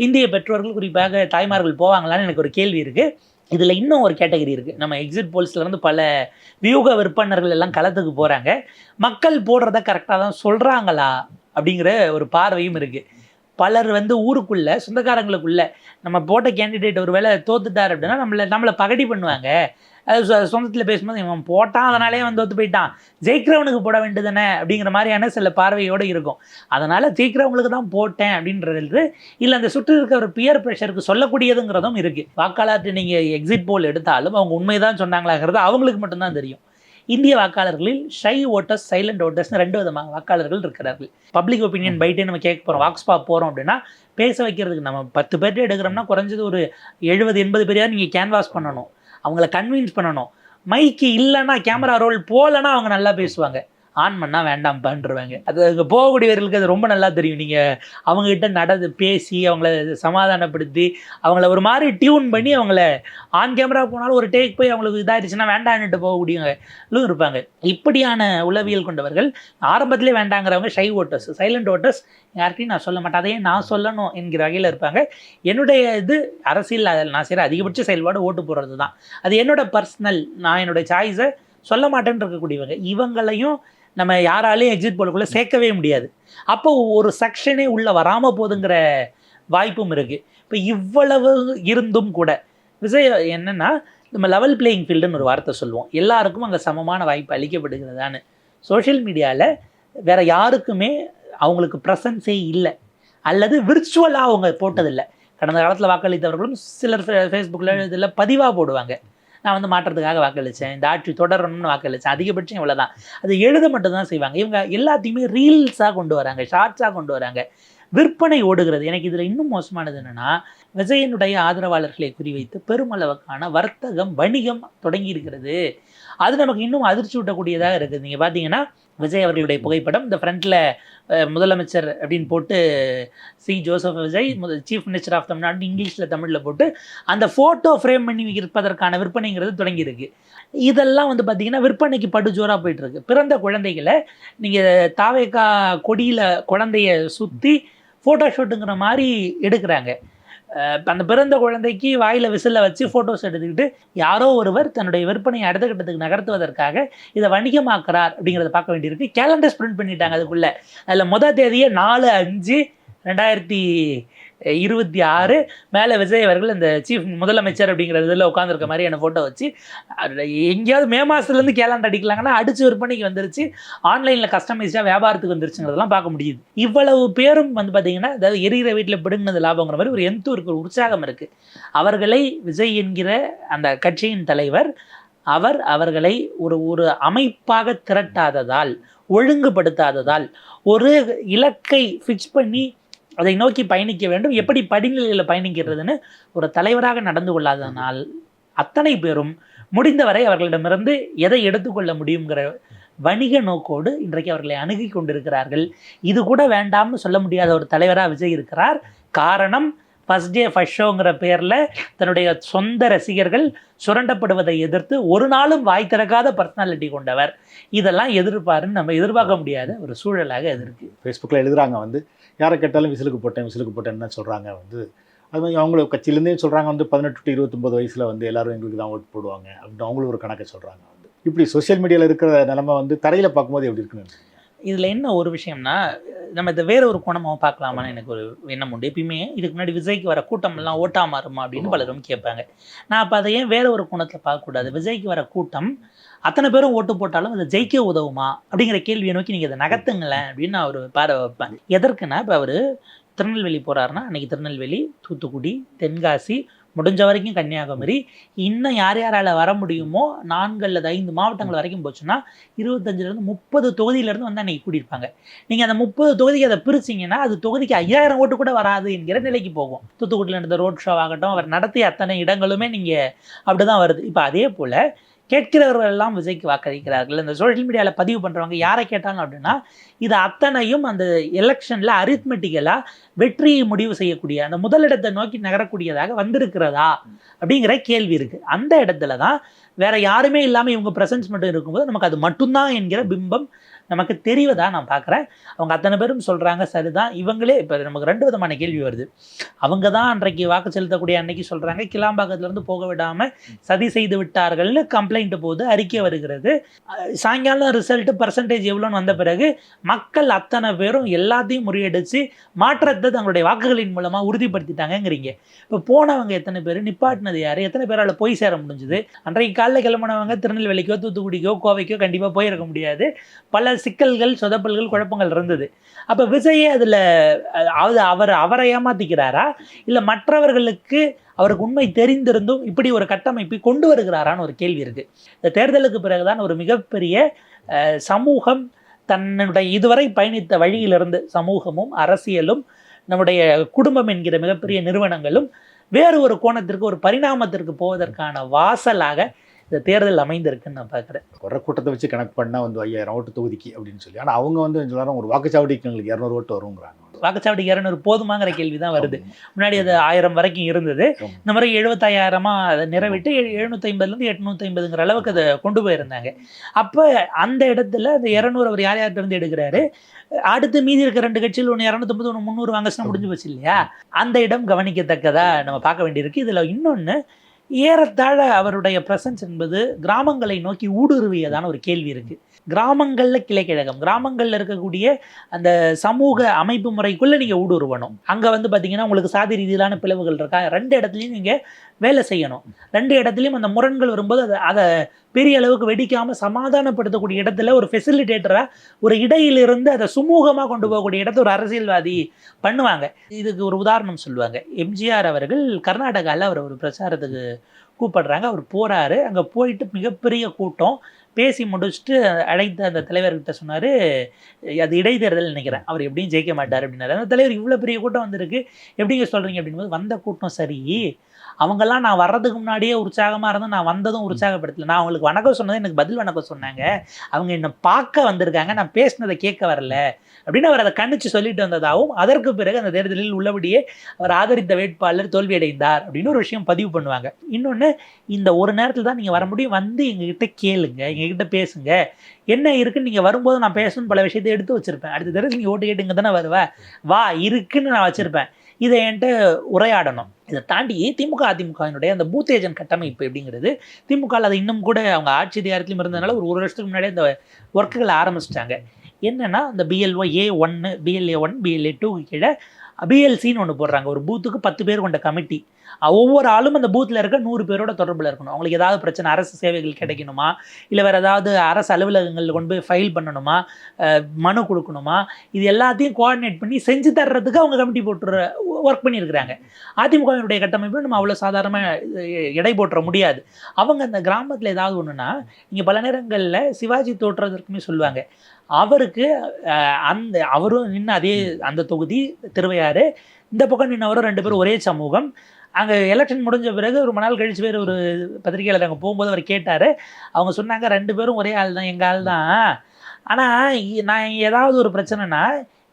இந்திய பெற்றோர்கள் குறிப்பாக தாய்மார்கள் போவாங்களான்னு எனக்கு ஒரு கேள்வி இருக்குது. இதில் இன்னும் ஒரு கேட்டகரி இருக்குது. நம்ம எக்ஸிட் போல்ஸ்லேருந்து பல வியூக விற்பனர்கள் எல்லாம் களத்துக்கு போகிறாங்க. மக்கள் போடுறத கரெக்டாக தான் சொல்கிறாங்களா அப்படிங்கிற ஒரு பார்வையும் இருக்குது. பலர் ஊருக்குள்ளே சொந்தக்காரங்களுக்குள்ளே நம்ம போட்ட கேண்டிடேட் ஒரு வேளை தோத்துட்டார் அப்படின்னா நம்மளை பகடி பண்ணுவாங்க. அது சொந்தத்தில் பேசும்போது இவன் போட்டான் அதனாலே தோத்து போயிட்டான், ஜெயிக்கிறவனுக்கு போட வேண்டியதானே அப்படிங்கிற மாதிரியான சில பார்வையோடு இருக்கும். அதனால் ஜெயிக்கிறவங்களுக்கு தான் போட்டேன் அப்படின்றது இல்லை, அந்த சுற்றி இருக்கிற ஒரு பியர் ப்ரெஷருக்கு சொல்லக்கூடியதுங்கிறதும் இருக்குது. வாக்காளர்கிட்ட நீங்கள் எக்ஸிட் போல் எடுத்தாலும் அவங்க உண்மைதான் சொன்னாங்களாங்கிறது அவங்களுக்கு மட்டும்தான் தெரியும். இந்திய வாக்காளர்களில் ஷை ஓட்டர்ஸ், சைலண்ட் ஓட்டர்ஸ்னு 2 விதமாக வாக்காளர்கள் இருக்கிறார்கள். பப்ளிக் ஒப்பீனியன் பைட்டே நம்ம கேட்க போகிறோம், வாக்ஸ் பாப் போகிறோம் அப்படின்னா பேச வைக்கிறதுக்கு நம்ம 10 பேர்ட்டே எடுக்கிறோம்னா குறைஞ்சது ஒரு 70-80 பேரையாவது நீங்கள் கேன்வாஸ் பண்ணணும், அவங்கள கன்வின்ஸ் பண்ணணும். மைக்கு இல்லைன்னா, கேமரா ரோல் போகலைன்னா அவங்க நல்லா பேசுவாங்க, ஆன் பண்ணால் வேண்டாம்ப்பான்ருவாங்க. அது அங்கே போகக்கூடியவர்களுக்கு அது ரொம்ப நல்லா தெரியும். நீங்கள் அவங்ககிட்ட பேசி அவங்கள சமாதானப்படுத்தி அவங்கள ஒரு மாதிரி டியூன் பண்ணி அவங்கள ஆன் கேமரா போனாலும் ஒரு டேக் போய் அவங்களுக்கு இதாகிடுச்சுன்னா வேண்டான்னுட்டு போகக்கூடியவங்களும் இருப்பாங்க. இப்படியான உளவியல் கொண்டவர்கள் ஆரம்பத்திலே வேண்டாங்கிறவங்க ஷை ஓட்டர்ஸ், சைலண்ட் ஓட்டர்ஸ், யார்கிட்டையும் நான் சொல்ல மாட்டேன், அதையே நான் சொல்லணும் என்கிற வகையில் இருப்பாங்க. என்னுடைய அரசியல் நான் செய்கிற அதிகபட்ச செயல்பாடு ஓட்டு போடுறது தான். அது என்னோட பர்சனல், நான் என்னோட சாய்ஸை சொல்ல மாட்டேன்னு இருக்கக்கூடியவங்க. இவங்களையும் நம்ம யாராலையும் எக்ஸிட் போலுக்குள்ளே சேர்க்கவே முடியாது. அப்போ ஒரு செக்ஷனே உள்ளே வராமல் போதுங்கிற வாய்ப்பும் இருக்குது. இப்போ இவ்வளவு இருந்தும் கூட விஜய் என்னென்னா, நம்ம லெவல் பிளேயிங் ஃபீல்டுன்னு ஒரு வார்த்தை சொல்லுவோம், எல்லாருக்கும் அங்கே சமமான வாய்ப்பு அளிக்கப்படுகிறதான்னு. சோஷியல் மீடியாவில் வேறு யாருக்குமே அவங்களுக்கு ப்ரெசன்ஸே இல்லை, அல்லது விர்ச்சுவலாக அவங்க போட்டதில்லை. கடந்த காலத்தில் வாக்களித்தவர்களும் சிலர் ஃபேஸ்புக்கில் இதில் பதிவாக போடுவாங்க, நான் மாற்றத்துக்காக வாக்களித்தேன், இந்த ஆட்சி தொடரணும்னு வாக்களித்தேன், அதிகபட்சம் இவ்வளோ தான். அது எழுத மட்டும்தான் செய்வாங்க. இவங்க எல்லாத்தையுமே ரீல்ஸாக கொண்டு வராங்க, ஷார்ட்ஸாக கொண்டு வராங்க, விற்பனை ஓடுகிறது. எனக்கு இதில் இன்னும் மோசமானது என்னென்னா, விஜயனுடைய ஆதரவாளர்களை குறிவைத்து பெருமளவுக்கான வர்த்தகம், வணிகம் தொடங்கி இருக்கிறது. அது நமக்கு இன்னும் அதிர்ச்சி ஊட்டக்கூடியதாக இருக்குது. நீங்கள் பார்த்தீங்கன்னா விஜய் அவர்களுடைய புகைப்படம், இந்த ஃப்ரண்ட்டில் முதலமைச்சர் அப்படின்னு போட்டு C Joseph Vijay chief minister of Tamil Nadu இங்கிலீஷில் தமிழில் போட்டு அந்த ஃபோட்டோ ஃப்ரேம் பண்ணி விற்பதற்கான விற்பனைங்கிறது தொடங்கியிருக்கு. இதெல்லாம் பார்த்திங்கன்னா விற்பனைக்கு படுஜோராக போயிட்டுருக்கு. பிறந்த குழந்தைகளை நீங்கள் தாவேக்கா கொடியில் குழந்தைய சுற்றி ஃபோட்டோ ஷூட்டுங்கிற மாதிரி எடுக்கிறாங்க. அந்த பிறந்த குழந்தைக்கு வாயில் விசிலை வச்சு ஃபோட்டோஸ் எடுத்துக்கிட்டு யாரோ ஒருவர் தன்னுடைய விற்பனையை அடுத்த கட்டத்துக்கு நகர்த்துவதற்காக இதை வணிகமாக்குறார் அப்படிங்கிறத பார்க்க வேண்டியிருக்கு. கேலண்டர் பிரிண்ட் பண்ணிட்டாங்க. அதுக்குள்ளே அதில் முதல் தேதியே 4/5/2026 மேலே விஜய் அவர்கள் இந்த சீஃப் முதலமைச்சர் அப்படிங்கிற இதில் உட்காந்துருக்க மாதிரியான ஃபோட்டோ வச்சு எங்கேயாவது மே மாதத்துலேருந்து கேலண்டர் அடிக்கலாங்கன்னா அடித்து விற்பனைக்கு வந்துருச்சு, ஆன்லைனில் கஸ்டமைஸாக வியாபாரத்துக்கு வந்துருச்சுங்கிறதெல்லாம் பார்க்க முடியுது. இவ்வளவு பேரும் பார்த்தீங்கன்னா, அதாவது எரிகிற வீட்டில் பிடுங்கினது லாபங்கிற மாதிரி ஒரு எந்தூர் இருக்குது, ஒரு உற்சாகம் இருக்குது. அவர்களை விஜய் என்கிற அந்த கட்சியின் தலைவர் அவர்களை ஒரு அமைப்பாக திரட்டாததால், ஒழுங்குபடுத்தாததால், ஒரு இலக்கை ஃபிக்ஸ் பண்ணி அதை நோக்கி பயணிக்க வேண்டும், எப்படி படிநிலையில் பயணிக்கிறதுன்னு ஒரு தலைவராக நடந்து கொள்ளாததனால் அத்தனை பேரும் முடிந்தவரை அவர்களிடமிருந்து எதை எடுத்துக்கொள்ள முடியுங்கிற வணிக நோக்கோடு இன்றைக்கு அவர்களை அணுகி கொண்டிருக்கிறார்கள். இது கூட வேண்டாம்னு சொல்ல முடியாத ஒரு தலைவராக விஜய் இருக்கிறார். காரணம், ஃபஸ்ட் டே ஃபஸ்ட் ஷோங்கிற பேரில் தன்னுடைய சொந்த ரசிகர்கள் சுரண்டப்படுவதை எதிர்த்து ஒரு நாளும் வாய் திறக்காத பர்சனாலிட்டி கொண்டவர். இதெல்லாம் எதிர்ப்பாருன்னு நம்ம எதிர்பார்க்க முடியாத ஒரு சூழலாக அது இருக்குது. ஃபேஸ்புக்கில் எழுதுகிறாங்க, யாரை கேட்டாலும் விசிலுக்கு போட்டேன்னு சொல்கிறாங்க. அது மாதிரி அவங்கள கட்சியிலேருந்தே சொல்கிறாங்க 18 to 29 வயசில் எல்லோரும் எங்களுக்கு தான் ஓட்டு போடுவாங்க அப்படின்னு அவங்களும் ஒரு கணக்கை சொல்கிறாங்க. இப்படி சோஷியல் மீடியாவில் இருக்கிற நிலைமை தரையில் பார்க்கும்போது எப்படி இருக்குன்னு. இதில் என்ன ஒரு விஷயம்னா, நம்ம இதை வேற ஒரு கோணமாக பார்க்கலாமான்னு எனக்கு ஒரு எண்ணம் உண்டு. எப்பயுமே இதுக்கு முன்னாடி விஜய்க்கு வர கூட்டம்லாம் ஓட்டா மாறுமா அப்படின்னு பலரும் கேட்பாங்க. நான் அப்போ அதை ஏன் வேற ஒரு கோணத்தில் பார்க்கக்கூடாது? விஜய்க்கு வர கூட்டம் அத்தனை பேரும் ஓட்டு போட்டாலும் அதை ஜெயிக்க உதவுமா அப்படிங்கிற கேள்வியை நோக்கி நீங்கள் இதை நகர்த்துங்களேன் அப்படின்னு நான் ஒரு பார்வை வைப்பேன். எதற்குன்னா, இப்போ அவர் திருநெல்வேலி போகிறாருன்னா அன்றைக்கி திருநெல்வேலி, தூத்துக்குடி, தென்காசி, முடிஞ்ச வரைக்கும் கன்னியாகுமரி, இன்னும் யார் யாரால் வர முடியுமோ 4 அல்லது 5 மாவட்டங்கள் வரைக்கும் போச்சுன்னா 25 30 தொகுதியிலேருந்து அன்றைக்கி கூட்டியிருப்பாங்க. நீங்கள் அந்த 30 தொகுதிக்கு அதை பிரிச்சிங்கன்னா அது தொகுதிக்கு 5000 ஓட்டு கூட வராது என்கிற நிலைக்கு போகும். தூத்துக்குடியில் நடந்த ரோட் ஷோ ஆகட்டும், அவர் நடத்திய அத்தனை இடங்களுமே நீங்கள் அப்படி தான் வருது. இப்போ அதே போல் கேட்கிறவர்கள் எல்லாம் விஜய்க்கு வாக்களிக்கிறார்கள். இந்த சோஷியல் மீடியாவில் பதிவு பண்ணுறவங்க யாரை கேட்டாங்க அப்படின்னா இது அத்தனையும் அந்த எலெக்ஷனில் அரித்மெட்டிக்கலாக வெற்றியை முடிவு செய்யக்கூடிய அந்த முதலிடத்தை நோக்கி நகரக்கூடியதாக வந்திருக்கிறதா அப்படிங்கிற கேள்வி இருக்குது. அந்த இடத்துல தான் வேற யாருமே இல்லாமல் இவங்க ப்ரெசன்ஸ் மட்டும் இருக்கும்போது நமக்கு அது மட்டும்தான் என்கிற பிம்பம் நமக்கு தெரிவதா நான் பார்க்குறேன். அவங்க அத்தனை பேரும் சொல்கிறாங்க சரிதான். இவங்களே இப்போ நமக்கு 2 விதமான கேள்வி வருது. அவங்க தான் அன்றைக்கு வாக்கு செலுத்தக்கூடிய அன்னைக்கு சொல்கிறாங்க கிளாம்பாக்கத்துலேருந்து போக விடாமல் சதி செய்து விட்டார்கள்னு கம்ப்ளைண்ட் போது அறிக்கை வருகிறது. சாயங்காலம் ரிசல்ட்டு பர்சன்டேஜ் எவ்வளோன்னு வந்த பிறகு மக்கள் அத்தனை பேரும் எல்லாத்தையும் முறியடித்து மாற்றத்தை தங்களுடைய வாக்குகளின் மூலமாக உறுதிப்படுத்திட்டாங்கங்கிறீங்க. இப்போ போனவங்க எத்தனை பேர், நிப்பாட்டினது யார், எத்தனை பேரால் போய் சேர முடிஞ்சுது? அன்றைக்கு காலையில் கிளம்பினவங்க திருநெல்வேலிக்கோ தூத்துக்குடிக்கோ கோவைக்கோ கண்டிப்பாக போயிருக்க முடியாது. பல சிக்கல்கள் சொதப்பல்கள் குழப்பங்கள் இருந்தது. அப்போ விஜயே அதில் அவரை ஏமாத்திக்கிறாரா இல்லை மற்றவர்களுக்கு அவருக்கு உண்மை தெரிந்திருந்தும் இப்படி ஒரு கட்டமைப்பை கொண்டு வருகிறாரான்னு ஒரு கேள்வி இருக்குது. இந்த தேர்தலுக்கு பிறகுதான் ஒரு மிகப்பெரிய சமூகம் தன்னுடைய இதுவரை பயணித்த வழியிலிருந்து சமூகமும் அரசியலும் நம்முடைய குடும்பம் என்கிற மிகப்பெரிய நிறுவனங்களும் வேறு ஒரு கோணத்திற்கு ஒரு பரிணாமத்திற்கு போவதற்கான வாசலாக இந்த தேர்தல் அமைந்திருக்குன்னு நான் பார்க்குறேன். வர கூட்டத்தை வச்சு கணக்கு பண்ணால் 5000 ஓட்டு தொகுதிக்கு அப்படின்னு சொல்லி, ஆனால் அவங்க எல்லாரும் ஒரு வாக்குச்சாவடிக்கு எங்களுக்கு 200 ஓட்டு வருங்கிறாங்க. வாக்குச்சாவடிக்கு 200 போதுமாங்கிற கேள்வி தான் வருது. முன்னாடி அது 1000 வரைக்கும் இருந்தது. இந்த மாதிரி 75,000 அதை நிறைவிட்டு 750லேருந்து 850ங்கிற அளவுக்கு அதை கொண்டு போயிருந்தாங்க. அப்போ அந்த இடத்துல அந்த 200 அவர் யார் யார்கிட்ட எடுக்கிறாரு, அடுத்து மீதி இருக்கிற 2 கட்சியில் ஒன்று 250 ஒன்று 300 வாங்கினா முடிஞ்சு போச்சு இல்லையா? அந்த இடம் கவனிக்கத்தக்கதா நம்ம பார்க்க வேண்டியிருக்கு. இதில் இன்னொன்று ஏறத்தாழ அவருடைய ப்ரெசன்ஸ் என்பது கிராமங்களை நோக்கி ஊடுருவியதான ஒரு கேள்வி இருக்குது. கிராமங்களில் கிளைக்கழகம், கிராமங்களில் இருக்கக்கூடிய அந்த சமூக அமைப்பு முறைக்குள்ளே நீங்கள் ஊடுருவணும். அங்கே பார்த்தீங்கன்னா உங்களுக்கு சாதி ரீதியிலான பிளவுகள் இருக்கா, 2 இடத்துலையும் நீங்கள் வேலை செய்யணும். 2 இடத்துலையும் அந்த முரண்கள் வரும்போது அதை பெரிய அளவுக்கு வெடிக்காமல் சமாதானப்படுத்தக்கூடிய இடத்துல ஒரு ஃபெசிலிட்டேட்டராக ஒரு இடையிலிருந்து அதை சுமூகமாக கொண்டு போகக்கூடிய இடத்த ஒரு அரசியல்வாதி பண்ணுவாங்க. இதுக்கு ஒரு உதாரணம் சொல்லுவாங்க. எம்ஜிஆர் அவர்கள் கர்நாடகாவில் அவர் ஒரு பிரச்சாரத்துக்கு கூப்பிடுறாங்க. அவர் போகிறாரு. அங்கே போயிட்டு மிகப்பெரிய கூட்டம் பேசி முடிச்சுட்டு அழைத்த அந்த தலைவர்கிட்ட சொன்னார், அது இடைத்தேர்தல் நினைக்கிறேன், அவர் எப்படியும் ஜெயிக்க மாட்டார் அப்படின்னாரு. அந்த தலைவர் இவ்வளோ பெரிய கூட்டம் வந்திருக்கு எப்படிங்க சொல்கிறீங்க அப்படின்போது, வந்த கூட்டம் சரி, அவங்கெல்லாம் நான் வர்றதுக்கு முன்னாடியே உற்சாகமாக இருந்தேன், நான் வந்ததும் உற்சாகப்படுத்தலை, நான் அவங்களுக்கு வணக்கம் சொன்னது எனக்கு பதில் வணக்கம் சொன்னாங்க, அவங்க என்னை பார்க்க வந்திருக்காங்க, நான் பேசினதை கேட்க வரல அப்படின்னு அவர் அதை கணிச்சு சொல்லிட்டு வந்ததாகவும், அதற்கு பிறகு அந்த தேர்தலில் உள்ளபடியே அவர் ஆதரித்த வேட்பாளர் தோல்வியடைந்தார் அப்படின்னு ஒரு விஷயம் பதிவு பண்ணுவாங்க. இன்னொன்று, இந்த ஒரு நேரத்தில் தான் நீங்கள் வர முடியும், வந்து எங்ககிட்ட கேளுங்க, எங்ககிட்ட பேசுங்க, என்ன இருக்குன்னு நீங்கள் வரும்போது நான் பேசணும்னு பல விஷயத்தை எடுத்து வச்சுருப்பேன். அடுத்த தேர்தல் நீங்கள் ஓட்டு கேட்டுங்க தானே வருவேன், வா இருக்குன்னு நான் வச்சுருப்பேன், இதை என்கிட்ட உரையாடணும். இதை தாண்டி திமுக அதிமுகவினுடைய அந்த பூத் ஏஜென்ட் கட்டமைப்பு எப்படிங்கிறது, திமுகவில் அதை இன்னும் கூட அவங்க ஆட்சி அதிகாரத்திலும் இருந்ததுனால ஒரு வருஷத்துக்கு முன்னாடியே இந்த ஒர்க்குகளை ஆரம்பிச்சிட்டாங்க. என்னென்னா அந்த BLO A1, BLA1, BLA2 கீழே பிஎல்சின்னு ஒன்று போடுறாங்க. ஒரு பூத்துக்கு 10 பேர் கொண்ட கமிட்டி. ஒவ்வொரு ஆளும் அந்த பூத்தில் இருக்க 100 பேரோட தொடர்பில் இருக்கணும். அவங்களுக்கு ஏதாவது பிரச்சனை, அரசு சேவைகள் கிடைக்கணுமா, இல்லை வேறு ஏதாவது அரசு அலுவலகங்களில் கொண்டு போய் ஃபைல் பண்ணணுமா, மனு கொடுக்கணுமா, இது எல்லாத்தையும் கோஆர்டினேட் பண்ணி செஞ்சு தர்றதுக்கு அவங்க கமிட்டி போட்டு ஒர்க் பண்ணியிருக்கிறாங்க. அதிமுகவினுடைய கட்டமைப்பு நம்ம அவ்வளோ சாதாரணமாக எடை போட்டுற முடியாது. அவங்க அந்த கிராமத்தில் ஏதாவது ஒன்றுனா, நீங்கள் பல நேரங்களில் சிவாஜி தோற்றுறதற்குமே சொல்லுவாங்க, அவருக்கு அவரும் நின்று அதே அந்த தொகுதி திருவையாறு, இந்த பக்கம் நின்னவரும் 2 பேரும் ஒரே சமூகம். அங்கே எலெக்ஷன் முடிஞ்ச பிறகு ஒரு நாள் கழிச்சு பேர் ஒரு பத்திரிகையாளர் அங்கே போகும்போது அவர் கேட்டார். அவங்க சொன்னாங்க 2 பேரும் ஒரே ஆள் தான், எங்கள் ஆள் தான், ஆனால் நான் ஏதாவது ஒரு பிரச்சனைனா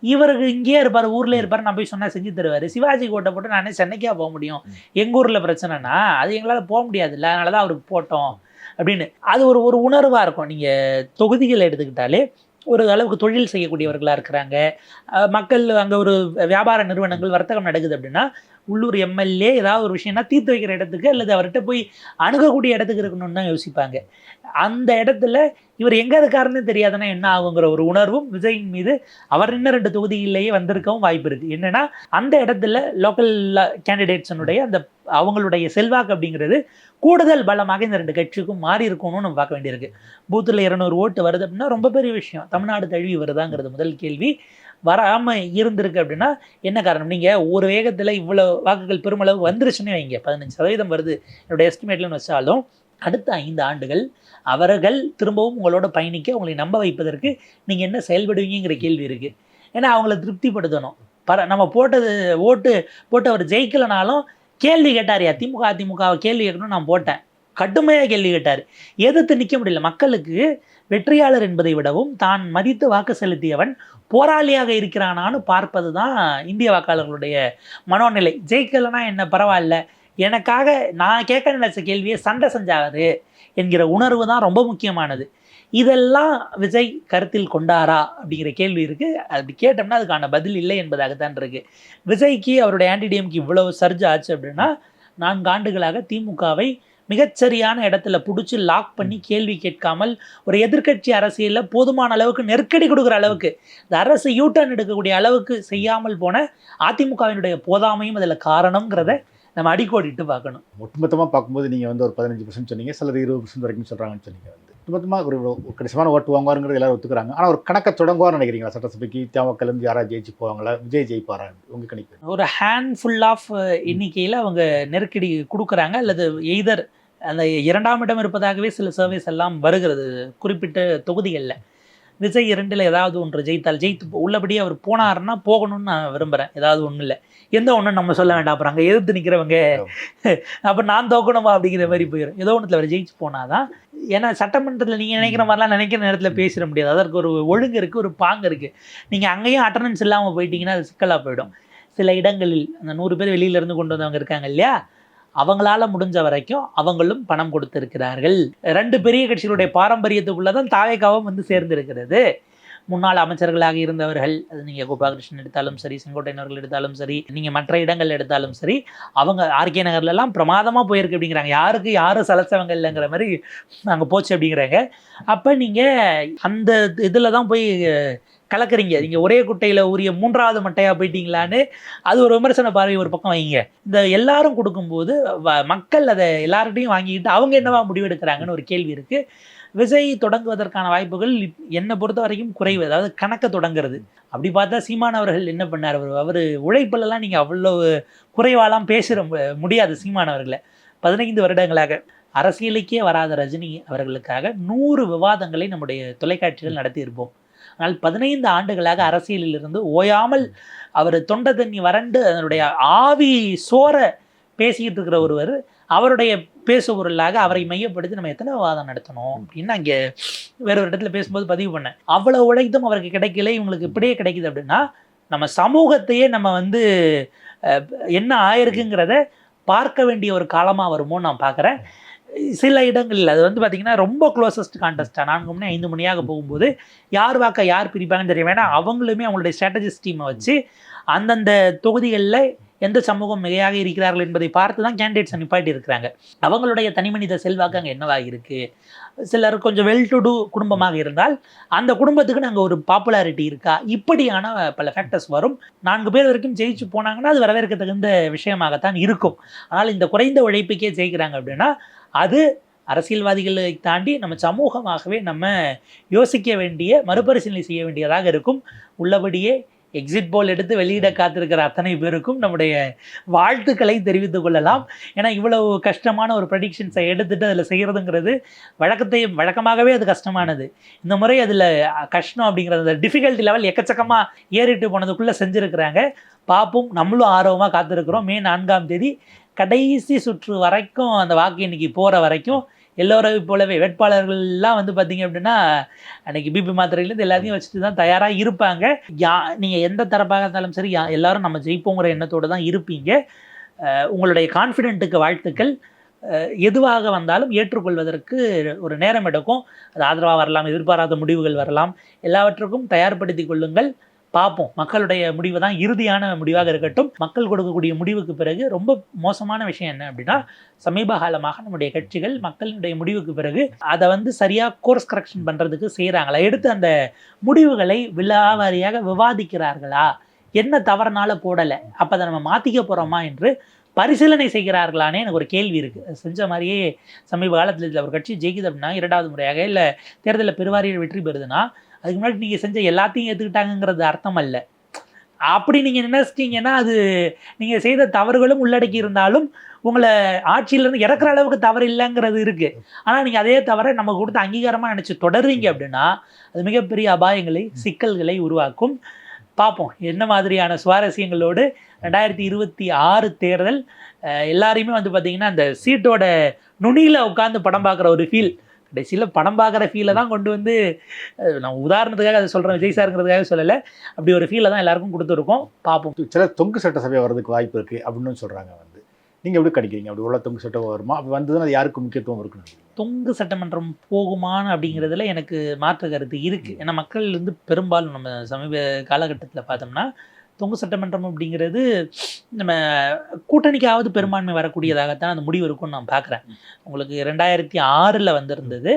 இவருக்கு இங்கேயே இருப்பார், ஊர்லேயே இருப்பார், நான் போய் சொன்னால் செஞ்சு தருவார். சிவாஜி கோட்டை போட்டு நானே சென்னைக்கா போக முடியும், எங்கள் ஊரில் பிரச்சனைனா அது எங்களால் போக முடியாதுல்ல, அதனால தான் அவருக்கு போட்டோம் அப்படின்னு. அது ஒரு உணர்வாக இருக்கும். நீங்கள் தொகுதிகளை எடுத்துக்கிட்டாலே ஒரு அளவுக்கு தொழில் செய்யக்கூடியவர்களாக இருக்கிறாங்க மக்கள். அங்கே ஒரு வியாபார நிறுவனங்கள் வர்த்தகம் நடக்குது அப்படின்னா உள்ளூர் எம்எல்ஏ ஏதாவது ஒரு விஷயம்னா தீர்த்து வைக்கிற இடத்துக்கு அல்லது அவர்கிட்ட போய் அணுகக்கூடிய இடத்துக்கு இருக்கணும்னு தான் யோசிப்பாங்க. அந்த இடத்துல இவர் எங்கே இருக்காருன்னு தெரியாதுன்னா என்ன ஆகுங்கிற ஒரு உணர்வும் விஜயின் மீது அவர் இன்னும் 2 தொகுதியிலேயே வந்திருக்கவும் வாய்ப்பு இருக்குது. என்னென்னா அந்த இடத்துல லோக்கல் கேண்டிடேட்ஸனுடைய அந்த அவங்களுடைய செல்வாக்கு அப்படிங்கிறது கூடுதல் பலமாக இந்த 2 கட்சிக்கும் மாறி இருக்கணும்னு நம்ம பார்க்க வேண்டியிருக்கு. பூத்தில் 200 ஓட்டு வருது அப்படின்னா ரொம்ப பெரிய விஷயம். தமிழ்நாடு தழுவி வருதாங்கிறது முதல் கேள்வி. வராமல் இருந்திருக்கு அப்படின்னா என்ன காரணம்? நீங்கள் ஒரு வேகத்தில் இவ்வளோ வாக்குகள் பெருமளவு வந்துருச்சுன்னு வைங்க, 15% வருது என்னோடய எஸ்டிமேட்லன்னு வச்சாலும், அடுத்த 5 ஆண்டுகள் அவர்கள் திரும்பவும் உங்களோட பயணிக்க உங்களை நம்ப வைப்பதற்கு நீங்கள் என்ன செயல்படுவீங்கிற கேள்வி இருக்குது. ஏன்னா அவங்கள திருப்திப்படுத்தணும். நம்ம ஓட்டு போட்டு அவர் ஜெயிக்கலைனாலும் கேள்வி கேட்டார், திமுக அதிமுகவை கேள்வி கேட்கணும், நான் போட்டேன், கடுமையாக கேள்வி கேட்டார். எதிர்த்து நிற்க முடியல. மக்களுக்கு வெற்றியாளர் என்பதை விடவும் தான் மதித்து வாக்கு செலுத்தியவன் போராளியாக இருக்கிறானான்னு பார்ப்பது தான் இந்திய வாக்காளர்களுடைய மனோநிலை. ஜெயிக்கலைன்னா என்ன பரவாயில்ல, எனக்காக நான் கேட்க நினைச்ச கேள்வியை சண்டை செஞ்சாரு என்கிற உணர்வு தான் ரொம்ப முக்கியமானது. இதெல்லாம் விஜய் கருத்தில் கொண்டாரா அப்படிங்கிற கேள்வி இருக்குது. அப்படி கேட்டோம்னா அதுக்கான பதில் இல்லை என்பதாகத்தான் இருக்குது. விஜய்க்கு அவருடைய ஆன்டிடிஎம்க்கு இவ்வளவு சர்ஜ் ஆச்சு அப்படின்னா 4 ஆண்டுகளாக திமுகவை மிகச்சரியான இடத்துல பிடிச்சி லாக் பண்ணி கேள்வி கேட்காமல் ஒரு எதிர்க்கட்சி அரசியலில் போதுமான அளவுக்கு நெருக்கடி கொடுக்குற அளவுக்கு இந்த அரசு யூட்டர்ன் எடுக்கக்கூடிய அளவுக்கு செய்யாமல் போன அதிமுகவினுடைய போதாமையும் அதில் காரணங்கிறத நம்ம அடிக்கோடிட்டு பார்க்கணும். ஒட்டுமொத்தமாக பார்க்கும்போது நீங்கள் வந்து ஒரு 15% சொன்னீங்க, சிலர் 20% வரைக்கும் சொல்கிறாங்கன்னு சொன்னீங்க. வந்து ஒட்டுமொத்தமாக ஒரு கணிசமான ஓட்டு வாங்குவாருங்கிறது எல்லாரும் ஒத்துக்கிறாங்க. ஆனால் ஒரு கணக்கை தொடங்குவார்னு நினைக்கிறீங்களா? சட்டசபைக்கு தேமுதிகலேருந்து யாராவது ஜெயிச்சு போவாங்களா? விஜய் ஜெயிப்பாரா? உங்கள் கணிப்பு? ஒரு ஹேண்ட்ஃபுல் ஆஃப் எண்ணிக்கையில் அவங்க நெருக்கடி கொடுக்குறாங்க, அல்லது எய்தர் அந்த 2ஆம் இடம் இருப்பதாகவே சில சர்வேஸ் எல்லாம் வருகிறது குறிப்பிட்ட தொகுதிகளில். விஜய் 2ல் ஏதாவது ஒன்று ஜெயித்தால் ஜெயித்து உள்ளபடியே அவர் போனாருன்னா போகணும்னு நான் விரும்புகிறேன். ஏதாவது ஒன்றும் இல்லை, எந்த ஒன்றும் நம்ம சொல்ல வேண்டாம். அப்புறம் அங்கே எதிர்த்து நிற்கிறவங்க அப்போ நான் தோக்கணுமா அப்படிங்கிற மாதிரி போயிடும். ஏதோ ஒன்றுத்தில் அவர் ஜெயிச்சு போனாதான். ஏன்னா சட்டமன்றத்தில் நீங்கள் நினைக்கிற மாதிரிலாம் நினைக்கிற நேரத்தில் பேசிட முடியாது. அதற்கு ஒரு ஒழுங்கு இருக்குது, ஒரு பாங்கு இருக்குது. நீங்கள் அங்கேயும் அட்டண்டன்ஸ் இல்லாமல் போயிட்டீங்கன்னா அது சிக்கலாக போயிடும். சில இடங்களில் அந்த 100 பேர் வெளியிலேருந்து கொண்டு வந்தவங்க இருக்காங்க இல்லையா, அவங்களால முடிஞ்ச வரைக்கும் அவங்களும் பணம் கொடுத்திருக்கிறார்கள். 2 பெரிய கட்சிகளுடைய பாரம்பரியத்துக்குள்ளே தான் தாவேகாவும் வந்து சேர்ந்திருக்கிறது. முன்னாள் அமைச்சர்களாக இருந்தவர்கள், அது நீங்கள் கோபாலகிருஷ்ணன் எடுத்தாலும் சரி, செங்கோட்டையன் அவர்கள் எடுத்தாலும் சரி, நீங்கள் மற்ற இடங்கள் எடுத்தாலும் சரி, அவங்க ஆர்கே நகர்லலாம் பிரமாதமாக போயிருக்கு அப்படிங்கிறாங்க. யாரும் சலசவங்க இல்லைங்கிற மாதிரி அங்கே போச்சு அப்படிங்கிறாங்க. அப்போ நீங்கள் அந்த இதில் தான் போய் கலக்குறீங்க. நீங்கள் ஒரே குட்டையில் உரிய 3வது மட்டையாக போயிட்டீங்களான்னு அது ஒரு விமர்சன பார்வை ஒரு பக்கம் வைங்க. இந்த எல்லாரும் கொடுக்கும்போது மக்கள் அதை எல்லார்ட்டையும் வாங்கிக்கிட்டு அவங்க என்னவா முடிவெடுக்கிறாங்கன்னு ஒரு கேள்வி இருக்குது. விஜய் தொடங்குவதற்கான வாய்ப்புகள் என்னை பொறுத்த வரைக்கும் குறைவு. அதாவது கணக்கை தொடங்குறது. அப்படி பார்த்தா சீமான் அவர்கள் என்ன பண்ணார்? அவர் உழைப்பிலலாம் நீங்கள் அவ்வளோ குறைவாலாம் பேசுகிற முடியாது. சீமான் அவர்களை 15 வருடங்களாக அரசியலுக்கே வராத ரஜினி அவர்களுக்காக 100 விவாதங்களை நம்முடைய தொலைக்காட்சிகள் நடத்தியிருப்போம். ஆனால் 15 ஆண்டுகளாக அரசியலிலிருந்து ஓயாமல் அவர் தொண்டை தண்ணி வறண்டு அதனுடைய ஆவி சோற பேசிக்கிட்டு இருக்கிற ஒருவர், அவருடைய பேசுபொருளாக அவரை மையப்படுத்தி நம்ம எத்தனை விவாதம் நடத்தணும் அப்படின்னு அங்கே வேற ஒரு இடத்துல பேசும்போது பதிவு பண்ணேன். அவ்வளோ உழைத்தும் அவருக்கு கிடைக்கல, இவங்களுக்கு இப்படியே கிடைக்குது அப்படின்னா நம்ம சமூகத்தையே நம்ம வந்து என்ன ஆயிருக்குங்கிறத பார்க்க வேண்டிய ஒரு காலமாக வருமோன்னு நான் பார்க்குறேன். சில இடங்களில் அது வந்து பார்த்திங்கன்னா ரொம்ப க்ளோசஸ்ட் கான்டெஸ்ட்டாக 4 மணி 5 மணியாக போகும்போது யார் வாக்க யார் பிரிப்பாங்கன்னு தெரியும். ஏன்னா அவங்களுமே அவங்களுடைய ஸ்ட்ராட்டஜிஸ்ட் டீமை வச்சு அந்தந்த தொகுதிகளில் எந்த சமூகம் மிகையாக இருக்கிறார்கள் என்பதை பார்த்து தான் கேண்டிடேட்ஸை நிப்பாட்டி இருக்கிறாங்க. அவங்களுடைய தனிமனித செல்வாக்கு அங்கே என்னவாக இருக்குது? சிலர் கொஞ்சம் வெல் டு டூ குடும்பமாக இருந்தால் அந்த குடும்பத்துக்கு நாங்கள் ஒரு பாப்புலாரிட்டி இருக்கா? இப்படியான பல ஃபேக்டர்ஸ் வரும். 4 பேர் வரைக்கும் ஜெயிச்சு போனாங்கன்னா அது வரவேற்க தகுந்த விஷயமாகத்தான் இருக்கும். ஆனால் இந்த குறைந்த உழைப்புக்கே ஜெயிக்கிறாங்க அப்படின்னா அது அரசியல்வாதிகளை தாண்டி நம்ம சமூகமாகவே நம்ம யோசிக்க வேண்டிய, மறுபரிசீலனை செய்ய வேண்டியதாக இருக்கும். உள்ளபடியே எக்ஸிட் போல் எடுத்து வெளியிட காத்திருக்கிற அத்தனை பேருக்கும் நம்முடைய வாழ்த்துக்களை தெரிவித்துக் கொள்ளலாம். ஏன்னா இவ்வளவு கஷ்டமான ஒரு ப்ரெடிக்ஷன்ஸை எடுத்துகிட்டு அதில் செய்கிறதுங்கிறது வழக்கமாகவே அது கஷ்டமானது. இந்த முறை அதில் கஷ்டம் அப்படிங்கிறது அந்த டிஃபிகல்ட்டி லெவல் எக்கச்சக்கமாக ஏறிட்டு போனதுக்குள்ளே செஞ்சுருக்கிறாங்க. பார்ப்போம். நம்மளும் ஆர்வமாக காத்திருக்கிறோம். மே 4ஆம் தேதி கடைசி சுற்று வரைக்கும், அந்த வாக்கு எண்ணிக்கை போகிற வரைக்கும் எல்லோரையும் போலவே வேட்பாளர்கள்லாம் வந்து பார்த்திங்க அப்படின்னா அன்றைக்கி பிபி மாத்திரையிலேருந்து எல்லாத்தையும் வச்சுட்டு தான் தயாராக இருப்பாங்க. நீங்கள் எந்த தரப்பாக இருந்தாலும் சரி எல்லோரும் நம்ம ஜெயிப்போங்கிற எண்ணத்தோடு தான் இருப்பீங்க. உங்களுடைய கான்ஃபிடென்ட்டுக்கு வாழ்த்துக்கள். எதுவாக வந்தாலும் ஏற்றுக்கொள்வதற்கு ஒரு நேரம் எடுக்கும். அது ஆதரவாக வரலாம், எதிர்பாராத முடிவுகள் வரலாம். எல்லாவற்றுக்கும் தயார்படுத்தி கொள்ளுங்கள். பார்ப்போம். மக்களுடைய முடிவு தான் இறுதியான முடிவாக இருக்கட்டும். மக்கள் கொடுக்கக்கூடிய முடிவுக்கு பிறகு ரொம்ப மோசமான விஷயம் என்ன அப்படின்னா, சமீப காலமாக நம்முடைய கட்சிகள் மக்களுடைய முடிவுக்கு பிறகு அதை வந்து சரியாக கோர்ஸ் கரெக்ஷன் பண்ணுறதுக்கு செய்கிறாங்களா, எடுத்து அந்த முடிவுகளை விலாவாரியாக விவாதிக்கிறார்களா, என்ன தவறுனால போடலை, அப்போ அதை நம்ம மாற்றிக்க போகிறோமா என்று பரிசீலனை செய்கிறார்களானே எனக்கு ஒரு கேள்வி இருக்குது. செஞ்ச மாதிரியே சமீப காலத்தில் ஒரு கட்சி ஜெயிக்குது அப்படின்னா 2வது முறையாக இல்லை தேர்தலில் பெருவாரியில் வெற்றி பெறுதுன்னா அதுக்கு முன்னாடி நீங்கள் செஞ்ச எல்லாத்தையும் ஏற்றுக்கிட்டாங்கிறது அர்த்தம் அல்ல. அப்படி நீங்கள் நினைச்சிட்டிங்கன்னா அது நீங்கள் செய்த தவறுகளும் உள்ளடக்கி இருந்தாலும் உங்களை ஆட்சியிலேருந்து இறக்குற அளவுக்கு தவறு இல்லைங்கிறது இருக்குது. ஆனால் நீங்கள் அதே தவிர நம்ம கொடுத்த அங்கீகாரமாக நினச்சி தொடர்றீங்க அப்படின்னா அது மிகப்பெரிய அபாயங்களை, சிக்கல்களை உருவாக்கும். பார்ப்போம் என்ன மாதிரியான சுவாரஸ்யங்களோடு 2026 தேர்தல் எல்லாரையுமே வந்து பார்த்திங்கன்னா அந்த சீட்டோட நுனியில் உட்காந்து படம் பார்க்குற ஒரு ஃபீல், கடைசியில் படம் பார்க்குற ஃபீலை தான் கொண்டு வந்து, நான் உதாரணத்துக்காக அதை சொல்கிறேன், விஜய் சாருங்கிறதுக்காக சொல்லலை, அப்படி ஒரு ஃபீலை தான் எல்லாருக்கும் கொடுத்துருக்கோம். பார்ப்போம். சில தொங்கு சட்டசபை வர்றதுக்கு வாய்ப்பு இருக்குது அப்படின்னு சொல்கிறாங்க. நீங்கள் எப்படி கணிக்கிறீங்க? அப்படி உள்ள தொங்கு சட்டம் வருமா? அப்படி வந்ததுன்னா அது யாருக்கு முக்கியத்துவம் இருக்குன்னு? தொங்கு சட்டமன்றம் போகுமான்னு அப்படிங்கிறதுல எனக்கு மாற்று கருத்து இருக்குது. ஏன்னா மக்கள் வந்து பெரும்பாலும் நம்ம சமீப காலகட்டத்தில் பார்த்தோம்னா தொங்கு சட்டமன்றம் அப்படிங்கிறது நம்ம கூட்டணிக்காவது பெரும்பான்மை வரக்கூடியதாகத்தான் அந்த முடிவு இருக்கும்னு நான் பார்க்குறேன். உங்களுக்கு 2006 வந்திருந்தது.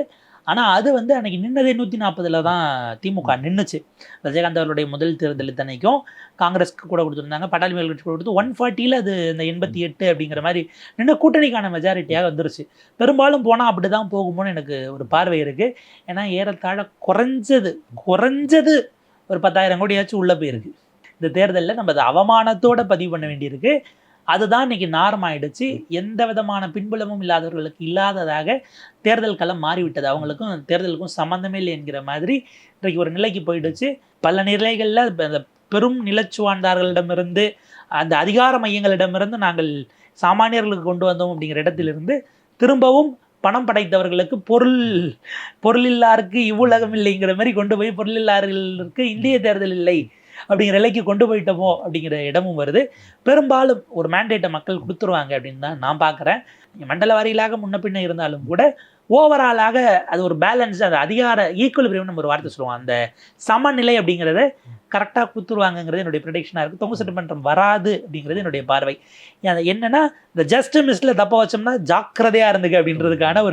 ஆனால் அது வந்து அன்றைக்கி நின்னதே 140 தான் திமுக நின்றுச்சு. ரஜினிகாந்த் அவருடைய முதல் தேர்தல் இத்தனைக்கும் காங்கிரஸ்க்கு கூட கொடுத்துருந்தாங்க, பட்டாளி மேல் கட்சி கூட கொடுத்து 140 அது இந்த 88 அப்படிங்கிற மாதிரி நின்று கூட்டணிக்கான மெஜாரிட்டியாக வந்துருச்சு. பெரும்பாலும் போனால் அப்படி தான் போகுமோன்னு எனக்கு ஒரு பார்வை இருக்குது. ஏன்னா ஏறத்தாழ குறைஞ்சது ஒரு 10,000 கோடியாச்சும் உள்ளே போயிருக்கு. இந்த தேர்தலில் நம்ம அதை அவமானத்தோடு பதிவு பண்ண வேண்டியிருக்கு. அதுதான் இன்றைக்கி நார்ம் ஆகிடுச்சு. எந்த விதமான பின்புலமும் இல்லாதவர்களுக்கு இல்லாததாக தேர்தல் களம் மாறிவிட்டது. அவங்களுக்கும் தேர்தலுக்கும் சம்மந்தமே இல்லை என்கிற மாதிரி இன்றைக்கு ஒரு நிலைக்கு போயிடுச்சு. பல நிலைகளில் அந்த பெரும் நிலச்சுவாண்டார்களிடமிருந்து, அந்த அதிகார மையங்களிடமிருந்து நாங்கள் சாமானியர்களுக்கு கொண்டு வந்தோம் அப்படிங்கிற இடத்திலிருந்து திரும்பவும் பணம் படைத்தவர்களுக்கு பொருளில்லாருக்கு இவ்வுலகம் இல்லைங்கிற மாதிரி கொண்டு போய் பொருளில்லார்களுக்கு இந்திய தேர்தல் இல்லை அப்படிங்கிற நிலைக்கு கொண்டு போயிட்டோமோ அப்படிங்கிற இடமும் வருது. பெரும்பாலும் ஒரு மேண்டேட்டை மக்கள் கொடுத்துருவாங்க அப்படின்னு தான் நான் பார்க்குறேன். மண்டல வாரியிலாக முன்ன பின்ன இருந்தாலும் கூட ஓவராலாக அது ஒரு பேலன்ஸ், அது அதிகார ஈக்குவலிபிரியம் நம்ம ஒரு வார்த்தை சொல்லுவோம், அந்த சமநிலை அப்படிங்கிறத கரெக்டாக கொடுத்துருவாங்கங்கிறது என்னுடைய ப்ரெடிக்ஷனாக இருக்குது. தொங்கு சட்டமன்றம் வராது அப்படிங்கிறது என்னுடைய பார்வை. என்னென்னா இந்த ஜஸ்ட் மிஸ்டில் தப்ப வச்சோம்னா ஜாக்கிரதையாக இருந்துக்கு அப்படின்றதுக்கான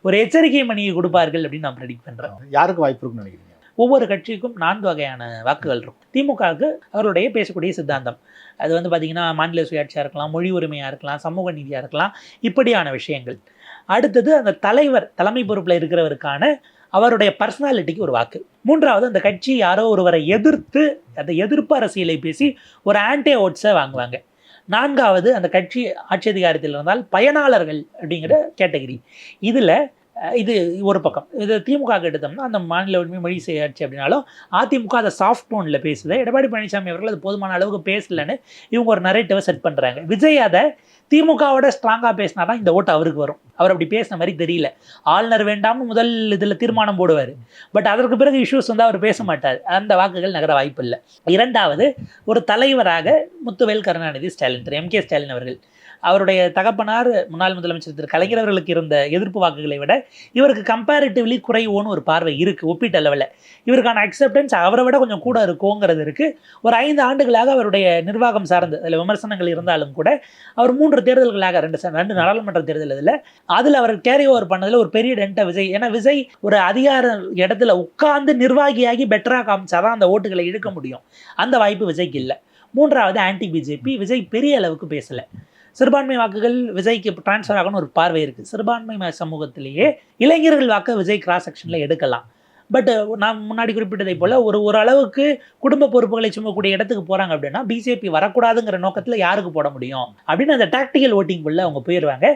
ஒரு எச்சரிக்கை மணியை கொடுப்பார்கள் அப்படின்னு நான் ப்ரெடிக்ட் பண்ணுறேன். யாருக்கு வாய்ப்பு இருக்குன்னு நினைக்கிறீங்க? ஒவ்வொரு கட்சிக்கும் 4 வகையான வாக்குகள் இருக்கும். திமுகவுக்கு அவருடைய பேசக்கூடிய சித்தாந்தம், அது வந்து பார்த்திங்கன்னா மாநில சுயாட்சியாக இருக்கலாம், மொழி உரிமையாக இருக்கலாம், சமூக நீதியாக இருக்கலாம், இப்படியான விஷயங்கள். அடுத்தது அந்த தலைமை பொறுப்பில் இருக்கிறவருக்கான அவருடைய பர்சனாலிட்டிக்கு ஒரு வாக்கு. 3வது அந்த கட்சி யாரோ ஒருவரை எதிர்த்து அந்த எதிர்ப்பு அரசியலை பேசி ஒரு ஆன்டி ஓட்ஸை வாங்குவாங்க. 4வது அந்த கட்சி ஆட்சி அதிகாரத்தில் இருந்தால் பயனாளர்கள் அப்படிங்கிற கேட்டகரி. இதில் இது ஒரு பக்கம். இது திமுக எடுத்தோம்னா அந்த மாநில உரிமை மொழி செய்யாச்சு அப்படின்னாலும் அதிமுக அதை சாஃப்ட் டோனில் பேசுது. எடப்பாடி பழனிசாமி அவர்கள் அது போதுமான அளவுக்கு பேசலன்னு இவங்க ஒரு நரேட்டிவை செட் பண்ணுறாங்க. விஜய் அதை திமுகவோட ஸ்ட்ராங்காக பேசினா தான் இந்த ஓட்டு அவருக்கு வரும். அவர் அப்படி பேசின மாதிரி தெரியல. ஆளுநர் வேண்டாம்னு முதல் இதில் தீர்மானம் போடுவார், பட் அதற்கு பிறகு இஷ்யூஸ் வந்து அவர் பேச மாட்டார். அந்த வாக்குகள் நகர வாய்ப்பு இல்லை. 2வது ஒரு தலைவராக முத்துவேல் கருணாநிதி ஸ்டாலின், திரு MK ஸ்டாலின் அவர்கள், அவருடைய தகப்பனார் முன்னாள் முதலமைச்சர் திரு கலைஞர் அவர்களுக்கு இருந்த எதிர்ப்பு வாக்குகளை விட இவருக்கு கம்பேரிட்டிவ்லி குறைவோன்னு ஒரு பார்வை இருக்குது. ஒப்பீட்டு அளவில் இவருக்கான அக்செப்டன்ஸ் அவரை விட கொஞ்சம் கூட இருக்குங்கிறது இருக்குது. ஒரு 5 ஆண்டுகளாக அவருடைய நிர்வாகம் சார்ந்து அதில் விமர்சனங்கள் இருந்தாலும் கூட அவர் 3 தேர்தல்களாக 2 நாடாளுமன்ற தேர்தல் அதில் அவர் கேரி ஓவர் பண்ணதில் ஒரு பெரிய டென்ட்டை விஜய், ஏன்னா விஜய் ஒரு அதிகார இடத்துல உட்கார்ந்து நிர்வாகியாகி பெட்டராக காமிச்சாதான் அந்த ஓட்டுகளை இழுக்க முடியும். அந்த வாய்ப்பு விஜய்க்கு இல்லை. 3வது ஆன்டி பிஜேபி. விஜய் பெரிய அளவுக்கு பேசலை. சிறுபான்மை வாக்குகள் விஜய்க்கு டிரான்ஸ்ஃபர் ஆகணும்னு ஒரு பார்வை இருக்குது. சிறுபான்மை சமூகத்திலேயே இளைஞர்கள் வாக்கு விஜய் கிராஸ் செக்ஷனில் எடுக்கலாம். பட் நான் முன்னாடி குறிப்பிட்டதை போல் ஒரு அளவுக்கு குடும்ப பொறுப்புகளை சுமக்கூடிய இடத்துக்கு போகிறாங்க அப்படின்னா பிஜேபி வரக்கூடாதுங்கிற நோக்கத்தில் யாருக்கு போட முடியும் அப்படின்னு அந்த டாக்டிக்கல் ஓட்டிங்குள்ளே அவங்க போயிடுவாங்க.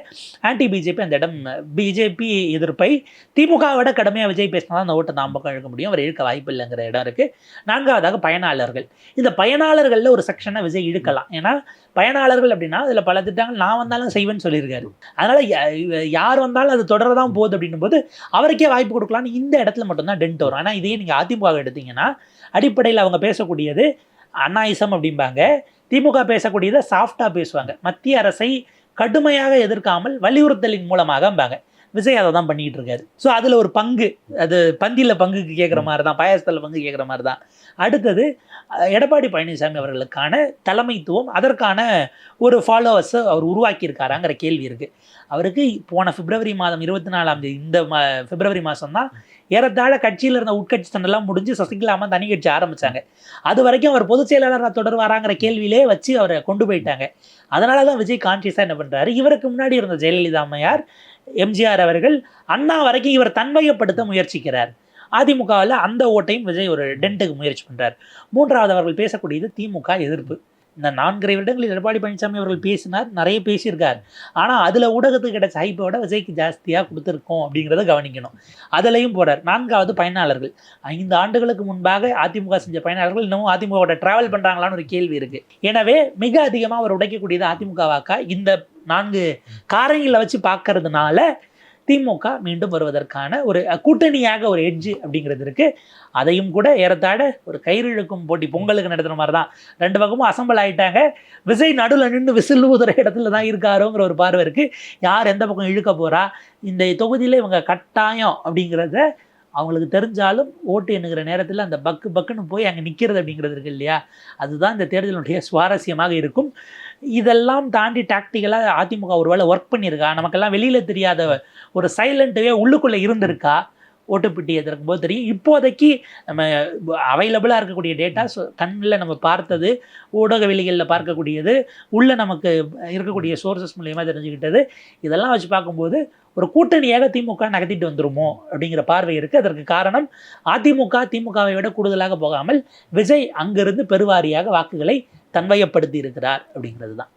ஆன்டி பிஜேபி அந்த இடம், பிஜேபி எதிர்ப்பை திமுகவோட கடுமையாக விஜய் பேசினா தான் அந்த ஓட்டை நாம் பக்கம் இழுக்க முடியும், அவர் இழுக்க வாய்ப்பு இல்லைங்கிற இடம் இருக்குது. 4வதாக பயனாளர்கள். இந்த பயனாளர்களில் ஒரு செக்ஷனை விஜய் இழுக்கலாம். ஏன்னா பயனாளர்கள் அப்படின்னா அதில் பல திட்டங்கள் நான் வந்தாலும் செய்வேன்னு சொல்லியிருக்காரு. அதனால் யார் வந்தாலும் அது தொடரதான் போகுது அப்படின்னும் போது அவருக்கே வாய்ப்பு கொடுக்கலான்னு இந்த இடத்துல மட்டும்தான் டென்ட் வரும். ஆனால் இதையே நீங்கள் அதிமுக எடுத்தீங்கன்னா அடிப்படையில் அவங்க பேசக்கூடியது அண்ணாயிசம் அப்படிம்பாங்க, திமுக பேசக்கூடியதை சாஃப்டாக பேசுவாங்க. மத்திய அரசை கடுமையாக எதிர்க்காமல் வலியுறுத்தலின் மூலமாகம்பாங்க. விஜய் அதை தான் பண்ணிக்கிட்டு இருக்காரு. ஸோ அதில் ஒரு பங்கு, அது பந்தியில் பங்குக்கு கேட்குற மாதிரி தான், பாயசத்தில் பங்கு கேட்குற மாதிரி தான். அடுத்தது எடப்பாடி பழனிசாமி அவர்களுக்கான தலைமைத்துவம், அதற்கான ஒரு ஃபாலோவர்ஸை அவர் உருவாக்கியிருக்காராங்கிற கேள்வி இருக்குது. அவருக்கு போன பிப்ரவரி மாதம் 24ஆம் தேதி, இந்த பிப்ரவரி மாதம் தான் ஏறத்தாழ கட்சியில் இருந்த உட்கட்சி சண்டெல்லாம் முடிஞ்சு சசிகலாமா தனி கட்சி ஆரம்பித்தாங்க. அது வரைக்கும் அவர் பொதுச் செயலாளராக தொடர்வாராங்கிற கேள்வியிலே வச்சு அவரை கொண்டு போயிட்டாங்க. அதனால தான் விஜய் கான்ஷியஸாக என்ன பண்ணுறாரு, இவருக்கு முன்னாடி இருந்த ஜெயலலிதா அம்மையார், MGR அவர்கள், அண்ணா வரைக்கும் இவர் தன்மையப்படுத்த முயற்சிக்கிறார். அதிமுகவில் அந்த ஓட்டையும் விஜய் ஒரு டென்ட்டுக்கு முயற்சி பண்ணுறார். 3வது அவர்கள் பேசக்கூடியது திமுக எதிர்ப்பு. இந்த 4 வருடங்களில் எடப்பாடி பழனிசாமி அவர்கள் பேசினார், நிறைய பேசியிருக்கார். ஆனால் அதில் ஊடகத்துக்கு கிடைச்ச ஹைப்பை விட விஜய்க்கு ஜாஸ்தியாக கொடுத்துருக்கோம் அப்படிங்கிறத கவனிக்கணும். அதிலையும் போறார். 4வது பயனாளர்கள். 5 ஆண்டுகளுக்கு முன்பாக அதிமுக செஞ்ச பயனாளர்கள் இன்னமும் அதிமுகவோட டிராவல் பண்ணுறாங்களான்னு ஒரு கேள்வி இருக்குது. எனவே மிக அதிகமாக அவர் உடைக்கக்கூடியது அதிமுக வாக்கா இந்த 4 காரணிகளை வச்சு பார்க்கறதுனால திமுக மீண்டும் வருவதற்கான ஒரு கூட்டணியாக ஒரு எட்ஜ் அப்படிங்கிறது இருக்குது. அதையும் கூட ஏறத்தாழ ஒரு கயிறு இழுக்கும் போட்டி பொங்கலுக்கு நடத்துகிற மாதிரி தான் 2 பக்கமும் அசம்பிள் ஆகிட்டாங்க. விஜய் நடுவில் நின்று விசில் ஊதுற இடத்துல தான் இருக்காரோங்கிற ஒரு பார்வை இருக்குது. யார் எந்த பக்கம் இழுக்க போகிறா, இந்த தொகுதியில் இவங்க கட்டாயம் அப்படிங்கிறத அவங்களுக்கு தெரிஞ்சாலும் ஓட்டு எண்ணுகிற நேரத்தில் அந்த பக்குன்னு போய் அங்கே நிற்கிறது அப்படிங்கிறது இருக்குது இல்லையா, அதுதான் இந்த தேர்தலுடைய சுவாரஸ்யமாக இருக்கும். இதெல்லாம் தாண்டி டாக்டிக்கலாக அதிமுக ஒரு வேளை ஒர்க் பண்ணியிருக்கா, நமக்கெல்லாம் வெளியில் தெரியாத ஒரு சைலண்ட்டவே உள்ளுக்குள்ளே இருந்திருக்கா, ஓட்டுப்பெட்டி எதிர்க்கும் போது தெரியும். இப்போதைக்கு நம்ம அவைலபிளாக இருக்கக்கூடிய டேட்டாஸ், கண்ணில் நம்ம பார்த்தது, ஊடக வெளிகளில் பார்க்கக்கூடியது, உள்ளே நமக்கு இருக்கக்கூடிய சோர்சஸ் மூலயமா தெரிஞ்சுக்கிட்டது, இதெல்லாம் வச்சு பார்க்கும்போது ஒரு கூட்டணியாக திமுக நகர்த்திட்டு வந்துருமோ அப்படிங்கிற பார்வை இருக்குது. அதற்கு காரணம் திமுகவை விட கூடுதலாக போகாமல் விஜய் அங்கிருந்து பெருவாரியாக வாக்குகளை தன்வயப்படுத்தி இருக்கிறார் அப்படிங்கிறது தான்.